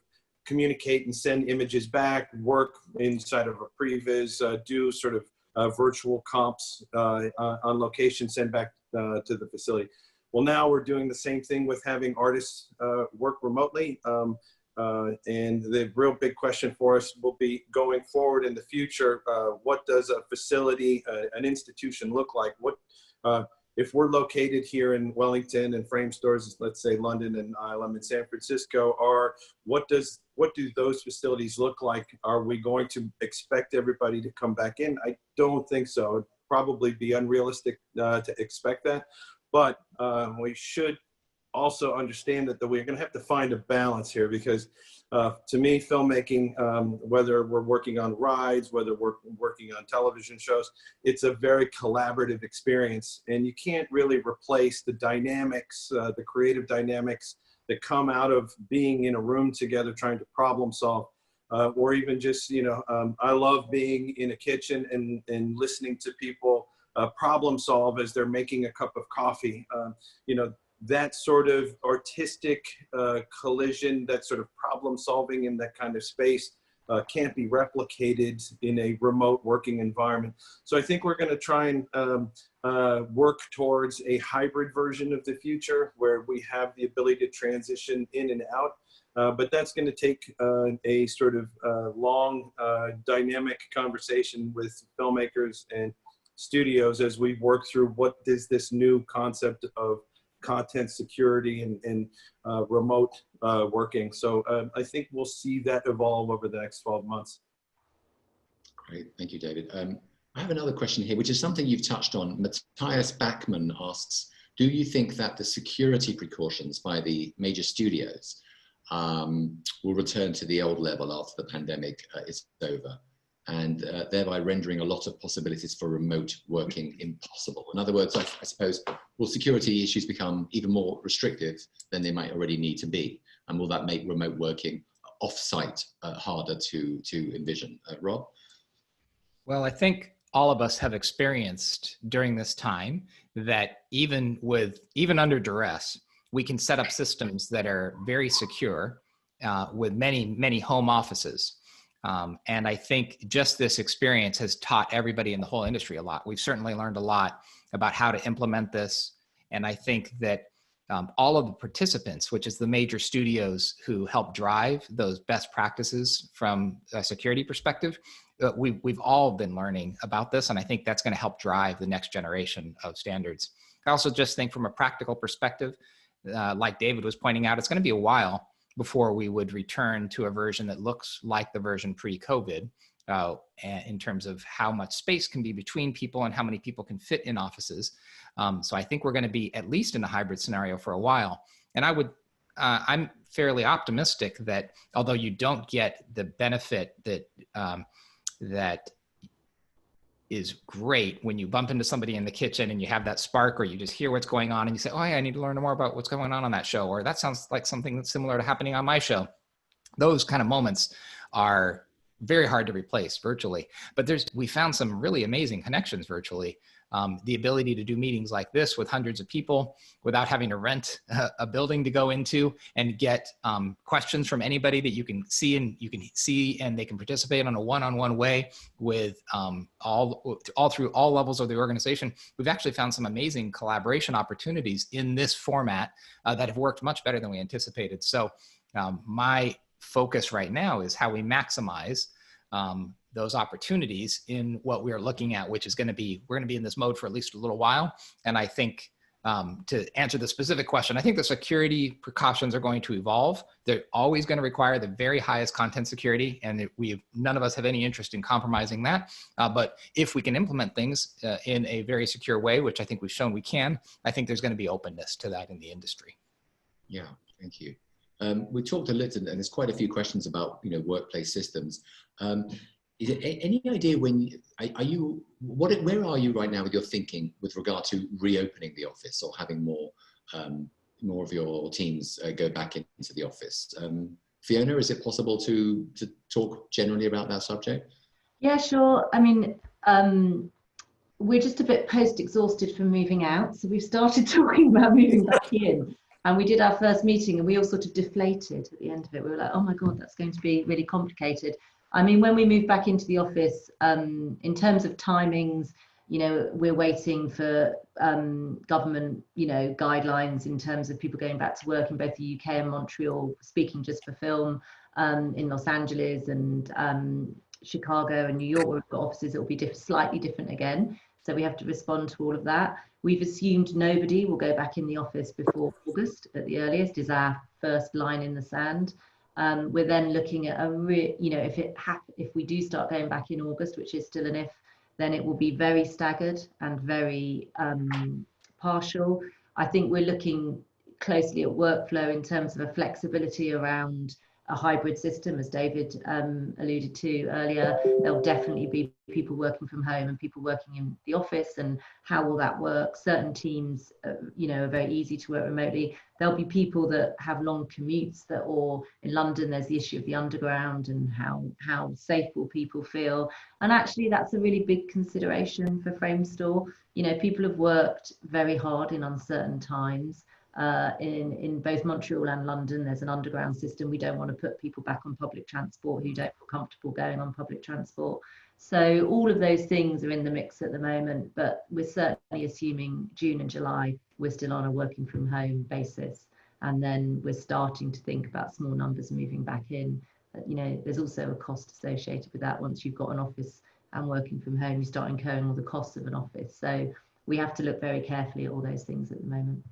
B: communicate and send images back, work inside of a previs, do sort of virtual comps on location, send back to the facility. Well, now we're doing the same thing with having artists work remotely. And the real big question for us will be going forward in the future, what does a facility, an institution look like? What, if we're located here in Wellington and Framestore, let's say London and I'm in San Francisco, what do those facilities look like? Are we going to expect everybody to come back in? I don't think so. It'd probably be unrealistic to expect that. But we should also understand that we're going to have to find a balance here, because to me, filmmaking, whether we're working on rides, whether we're working on television shows, it's a very collaborative experience, and you can't really replace the dynamics, the creative dynamics that come out of being in a room together trying to problem solve, or even just, you know, I love being in a kitchen and listening to people problem solve as they're making a cup of coffee. You know, that sort of artistic collision, that sort of problem solving in that kind of space can't be replicated in a remote working environment. So I think we're going to try and work towards a hybrid version of the future where we have the ability to transition in and out. But that's going to take a sort of long, dynamic conversation with filmmakers and studios as we work through what is this new concept of content security and remote working. So I think we'll see that evolve over the next 12 months.
A: Great, thank you, David. I have another question here, which is something you've touched on. Matthias Bachmann asks, do you think that the security precautions by the major studios will return to the old level after the pandemic is over, and thereby rendering a lot of possibilities for remote working impossible? In other words, I suppose, will security issues become even more restrictive than they might already need to be? And will that make remote working off-site harder to envision? Rob?
C: Well, I think all of us have experienced during this time that even under duress, we can set up systems that are very secure with many home offices. And I think just this experience has taught everybody in the whole industry a lot. We've certainly learned a lot about how to implement this. And I think that all of the participants, which is the major studios who help drive those best practices from a security perspective, we've all been learning about this. And I think that's going to help drive the next generation of standards. I also just think from a practical perspective, like David was pointing out, it's going to be a while before we would return to a version that looks like the version pre-COVID in terms of how much space can be between people and how many people can fit in offices. So I think we're going to be at least in a hybrid scenario for a while. And I'm fairly optimistic that although you don't get the benefit that is great when you bump into somebody in the kitchen and you have that spark, or you just hear what's going on and you say, oh, yeah, I need to learn more about what's going on that show, or that sounds like something that's similar to happening on my show. Those kind of moments are very hard to replace virtually, but we found some really amazing connections virtually. The ability to do meetings like this with hundreds of people without having to rent a building to go into and get questions from anybody that you can see and they can participate on a one-on-one way with all through all levels of the organization. We've actually found some amazing collaboration opportunities in this format that have worked much better than we anticipated. So my focus right now is how we maximize those opportunities in what we're looking at, which is going to be, we're going to be in this mode for at least a little while. And I think to answer the specific question, I think the security precautions are going to evolve. They're always going to require the very highest content security, and none of us have any interest in compromising that. But if we can implement things in a very secure way, which I think we've shown we can, I think there's going to be openness to that in the industry.
A: Yeah, thank you. We talked a little, and there's quite a few questions about, you know, workplace systems. Is there any idea when where are you right now with your thinking with regard to reopening the office or having more of your teams go back into the office? Fiona, is it possible to talk generally about that subject?
D: Yeah, sure. I mean, we're just a bit post-exhausted from moving out, so we've started talking about moving back in. And we did our first meeting and we all sort of deflated at the end of it. We were like, oh my God, that's going to be really complicated. I mean, when we move back into the office, in terms of timings, you know, we're waiting for government, you know, guidelines in terms of people going back to work in both the UK and Montreal, speaking just for film, in Los Angeles and Chicago and New York, where we've got offices, it will be slightly different again. So we have to respond to all of that. We've assumed nobody will go back in the office before August at the earliest, is our first line in the sand. We're then looking at you know, if we do start going back in August, which is still an if, then it will be very staggered and very partial. I think we're looking closely at workflow in terms of a flexibility around a hybrid system, as David alluded to earlier. There'll definitely be people working from home and people working in the office, and how will that work? Certain teams, you know, are very easy to work remotely. There'll be people that have long commutes or in London, there's the issue of the underground and how safe will people feel. And actually that's a really big consideration for Framestore. You know, people have worked very hard in uncertain times. In both Montreal and London, there's an underground system. We don't want to put people back on public transport who don't feel comfortable going on public transport. So all of those things are in the mix at the moment, but we're certainly assuming June and July, we're still on a working from home basis. And then we're starting to think about small numbers moving back in. You know, there's also a cost associated with that. Once you've got an office and working from home, you start incurring all the costs of an office. So we have to look very carefully at all those things at the moment.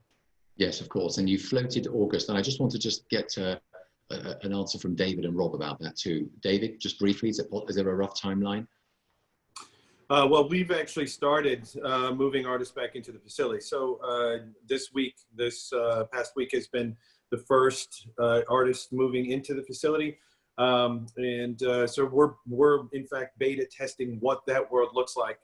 A: Yes, of course. And you floated August, and I just want to get an answer from David and Rob about that too. David, just briefly, is there a rough timeline?
B: Well, we've actually started moving artists back into the facility. So this past week has been the first artist moving into the facility. So we're in fact beta testing what that world looks like.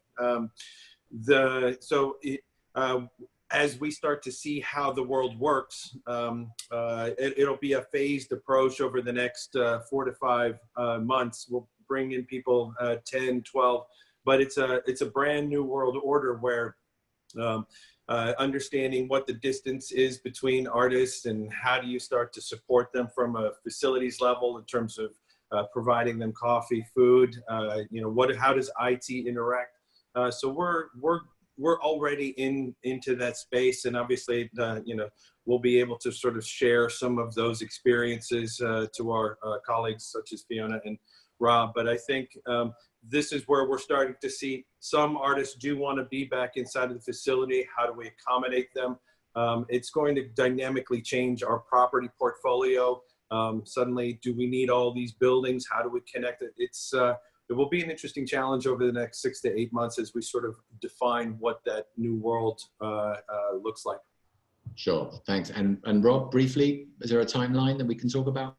B: As we start to see how the world works, it'll be a phased approach over the next 4 to 5 months. We'll bring in people 10, 12, but it's a brand new world order where understanding what the distance is between artists and how do you start to support them from a facilities level in terms of providing them coffee, food, you know, how does IT interact? So we're already into that space, and obviously, you know, we'll be able to sort of share some of those experiences to our colleagues such as Fiona and Rob. But I think this is where we're starting to see some artists do want to be back inside of the facility. How do we accommodate them? It's going to dynamically change our property portfolio. Suddenly, do we need all these buildings? How do we connect it? It will be an interesting challenge over the next 6 to 8 months as we sort of define what that new world looks like.
A: Sure, thanks. And Rob, briefly, is there a timeline that we can talk about?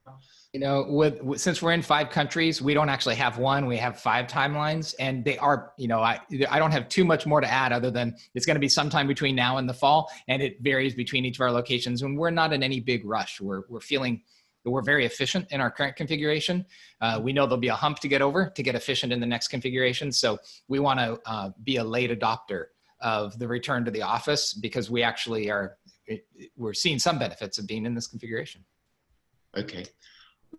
C: You know, since we're in 5 countries, we don't actually have one, we have 5 timelines, and they are, you know, I don't have too much more to add other than it's going to be sometime between now and the fall, and it varies between each of our locations, and we're not in any big rush. We're feeling we're very efficient in our current configuration. We know there'll be a hump to get over to get efficient in the next configuration. So we want to be a late adopter of the return to the office because we actually we're seeing some benefits of being in this configuration.
A: Okay.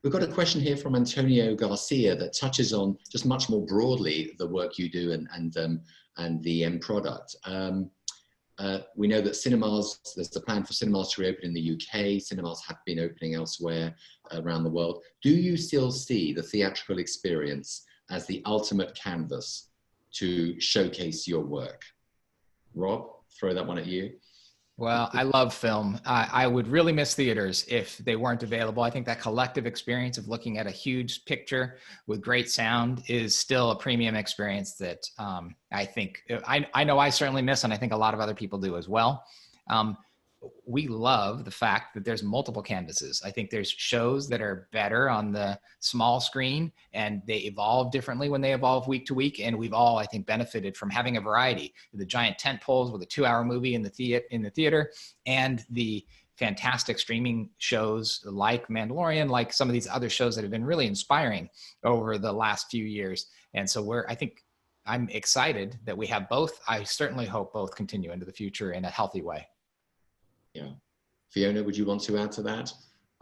A: We've got a question here from Antonio Garcia that touches on just much more broadly the work you do and the end product. We know that cinemas, there's a plan for cinemas to reopen in the UK. Cinemas have been opening elsewhere around the world. Do you still see the theatrical experience as the ultimate canvas to showcase your work? Rob, throw that one at you.
C: Well, I love film. I would really miss theaters if they weren't available. I think that collective experience of looking at a huge picture with great sound is still a premium experience that I think, I know I certainly miss, and I think a lot of other people do as well. We love the fact that there's multiple canvases. I think there's shows that are better on the small screen, and they evolve differently when they evolve week to week. And we've all, I think, benefited from having a variety. The giant tent poles with a 2-hour movie in the theater, and the fantastic streaming shows like Mandalorian, like some of these other shows that have been really inspiring over the last few years. And so I'm excited that we have both. I certainly hope both continue into the future in a healthy way.
A: Yeah. Fiona, would you want to add to that?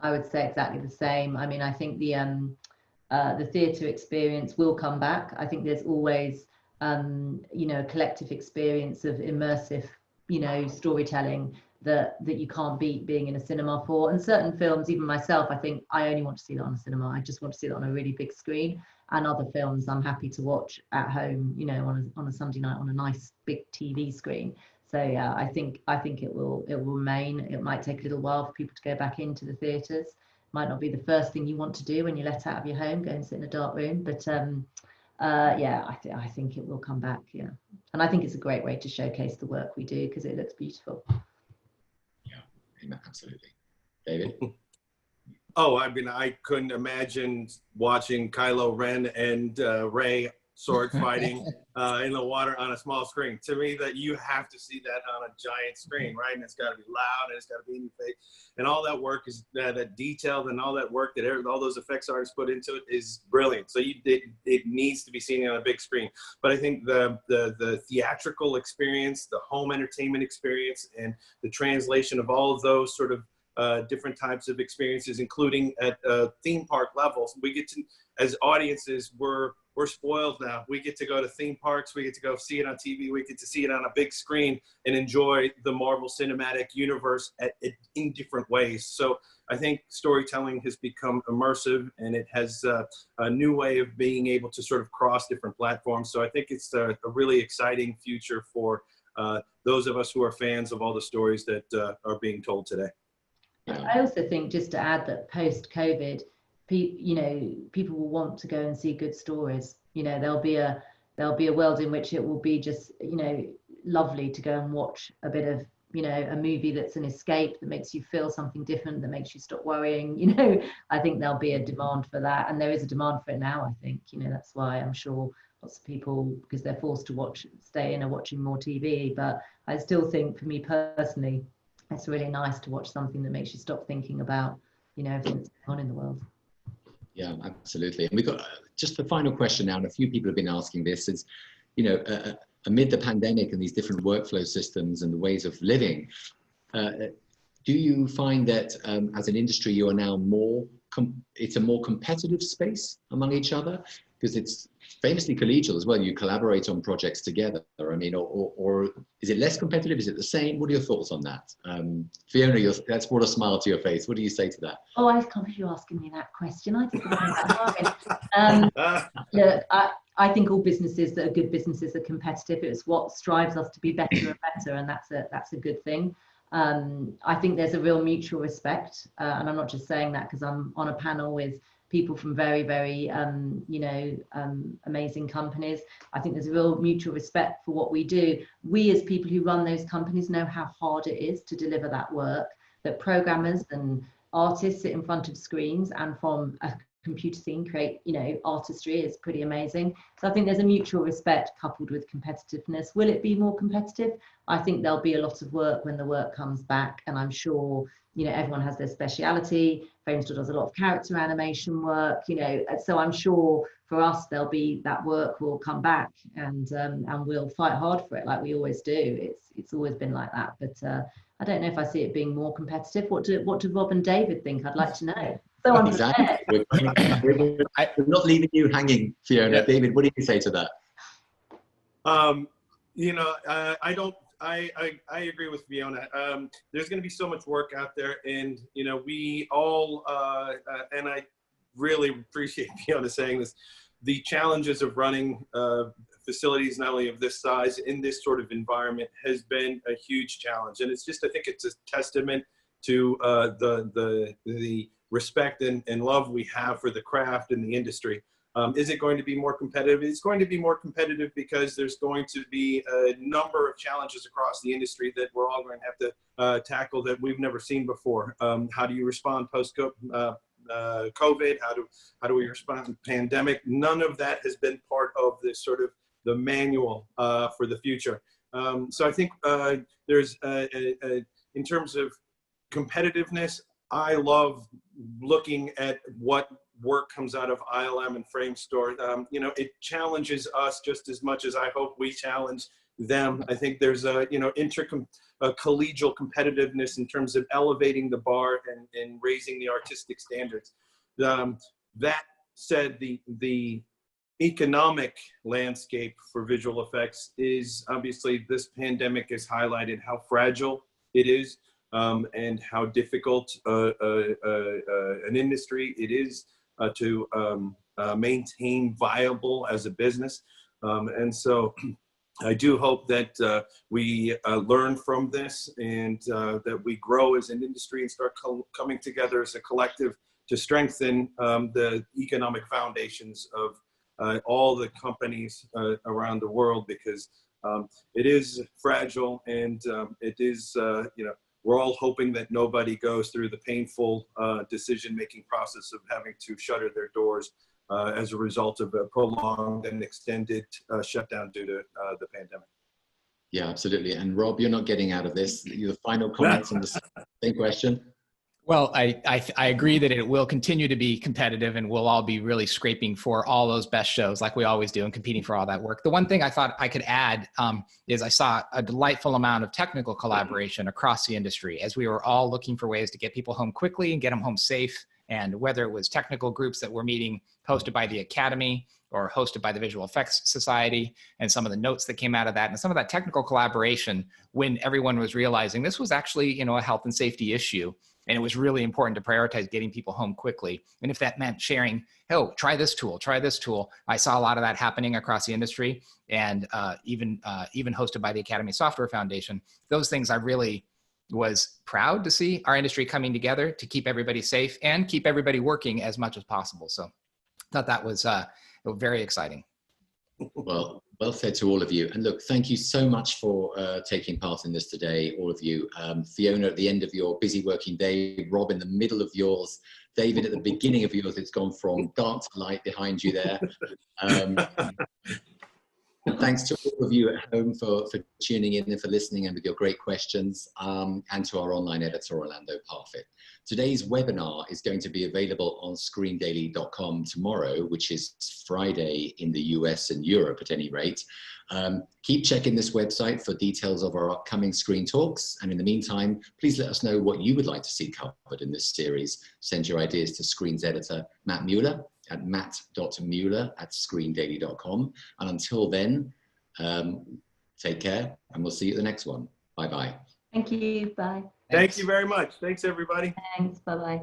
D: I would say exactly the same. I mean, I think the theatre experience will come back. I think there's always, you know, a collective experience of immersive, you know, storytelling that you can't beat being in a cinema for. And certain films, even myself, I think I only want to see that on a cinema. I just want to see it on a really big screen. And other films I'm happy to watch at home, you know, on a Sunday night on a nice big TV screen. So yeah, I think it will remain. It might take a little while for people to go back into the theatres. Might not be the first thing you want to do when you're let out of your home, go and sit in a dark room. But yeah, I think it will come back. Yeah, and I think it's a great way to showcase the work we do because it looks beautiful.
A: Yeah, absolutely. David?
B: Oh, I mean, I couldn't imagine watching Kylo Ren and Rey sword fighting in the water on a small screen. To me, that you have to see that on a giant screen, right? And it's got to be loud, and it's got to be in your face, and all that work is that detailed, and all that work that all those effects artists put into it is brilliant. So it needs to be seen on a big screen. But I think the theatrical experience, the home entertainment experience, and the translation of all of those sort of different types of experiences, including at theme park levels, we get to, as audiences, we're spoiled now. We get to go to theme parks. We get to go see it on TV. We get to see it on a big screen and enjoy the Marvel Cinematic Universe in different ways. So I think storytelling has become immersive, and it has a new way of being able to sort of cross different platforms. So I think it's a really exciting future for those of us who are fans of all the stories that are being told today.
D: I also think, just to add, that post-COVID, you know, people will want to go and see good stories. You know, there'll be a world in which it will be just, you know, lovely to go and watch a bit of, you know, a movie that's an escape, that makes you feel something different, that makes you stop worrying. You know, I think there'll be a demand for that, and there is a demand for it now. I think, you know, that's why I'm sure lots of people, because they're forced to stay in, are watching more TV. But I still think, for me personally, it's really nice to watch something that makes you stop thinking about, you know, everything that's going on in the world.
A: Yeah, absolutely. And we've got just the final question now, and a few people have been asking this, is, you know, amid the pandemic and these different workflow systems and the ways of living, do you find that as an industry you are now it's a more competitive space among each other? Because it's famously collegial as well. You collaborate on projects together. I mean, or is it less competitive? Is it the same? What are your thoughts on that? Fiona, that's brought a smile to your face. What do you say to that?
D: Oh, I can't believe you're asking me that question. I didn't know that. Look, I think all businesses that are good businesses are competitive. It's what strives us to be better and better, and that's a good thing. I think there's a real mutual respect, and I'm not just saying that because I'm on a panel with people from very, very, you know, amazing companies. I think there's a real mutual respect for what we do. We, as people who run those companies, know how hard it is to deliver that work, that programmers and artists sit in front of screens and from a computer scene create, you know, artistry is pretty amazing. So I think there's a mutual respect coupled with competitiveness. Will it be more competitive? I think there'll be a lot of work when the work comes back, and I'm sure, you know, everyone has their speciality. Framestore does a lot of character animation work, you know, so I'm sure for us there'll be that work will come back, and we'll fight hard for it like we always do. It's always been like that, but I don't know if I see it being more competitive. What do Rob and David think? I'd like to know. So
A: exactly. We're not leaving you hanging, Fiona. Yeah. David, what do you say to that?
B: You know, I agree with Fiona. There's going to be so much work out there, and you know, we all and I really appreciate Fiona saying this. the challenges of running facilities, not only of this size, in this sort of environment, has been a huge challenge. And it's just, I think it's a testament to the respect and love we have for the craft and the industry. Is it going to be more competitive? It's going to be more competitive because there's going to be a number of challenges across the industry that we're all going to have to tackle that we've never seen before. How do you respond post-COVID? How do we respond to the pandemic? None of that has been part of this sort of the manual for the future. So I think there's in terms of competitiveness, I love looking at what work comes out of ILM and Framestore. You know, it challenges us just as much as I hope we challenge them. I think there's a, you know, collegial competitiveness in terms of elevating the bar and raising the artistic standards. That said, the economic landscape for visual effects is obviously, this pandemic has highlighted how fragile it is and how difficult an industry it is to maintain viable as a business. And so I do hope that we learn from this and that we grow as an industry and start coming together as a collective to strengthen the economic foundations of all the companies around the world, because it is fragile and it is, you know, we're all hoping that nobody goes through the painful decision-making process of having to shutter their doors as a result of a prolonged and extended shutdown due to the pandemic.
A: Yeah, absolutely. And Rob, you're not getting out of this. Your final comments on the same question?
C: Well, I agree that it will continue to be competitive, and we'll all be really scraping for all those best shows like we always do and competing for all that work. The one thing I thought I could add is I saw a delightful amount of technical collaboration across the industry as we were all looking for ways to get people home quickly and get them home safe. And whether it was technical groups that were meeting hosted by the Academy or hosted by the Visual Effects Society, and some of the notes that came out of that, and some of that technical collaboration when everyone was realizing this was actually, you know, a health and safety issue. And it was really important to prioritize getting people home quickly. And if that meant sharing, oh, try this tool, try this tool. I saw a lot of that happening across the industry, and even hosted by the Academy Software Foundation. Those things I really was proud to see our industry coming together to keep everybody safe and keep everybody working as much as possible. So I thought that was very exciting.
A: Well said to all of you. And look, thank you so much for taking part in this today, all of you. Fiona, at the end of your busy working day, Rob in the middle of yours, David at the beginning of yours. It's gone from dark to light behind you there. And thanks to all of you at home for tuning in and for listening and with your great questions, and to our online editor, Orlando Parfit. Today's webinar is going to be available on screendaily.com tomorrow, which is Friday in the US and Europe at any rate. Keep checking this website for details of our upcoming Screen Talks. And in the meantime, please let us know what you would like to see covered in this series. Send your ideas to Screen's editor, Matt Mueller, at matt.mueller@screendaily.com. And until then, take care, and we'll see you at the next one. Bye-bye.
D: Thank you. Bye.
B: Thank you very much. Thanks, everybody.
D: Thanks. Bye-bye.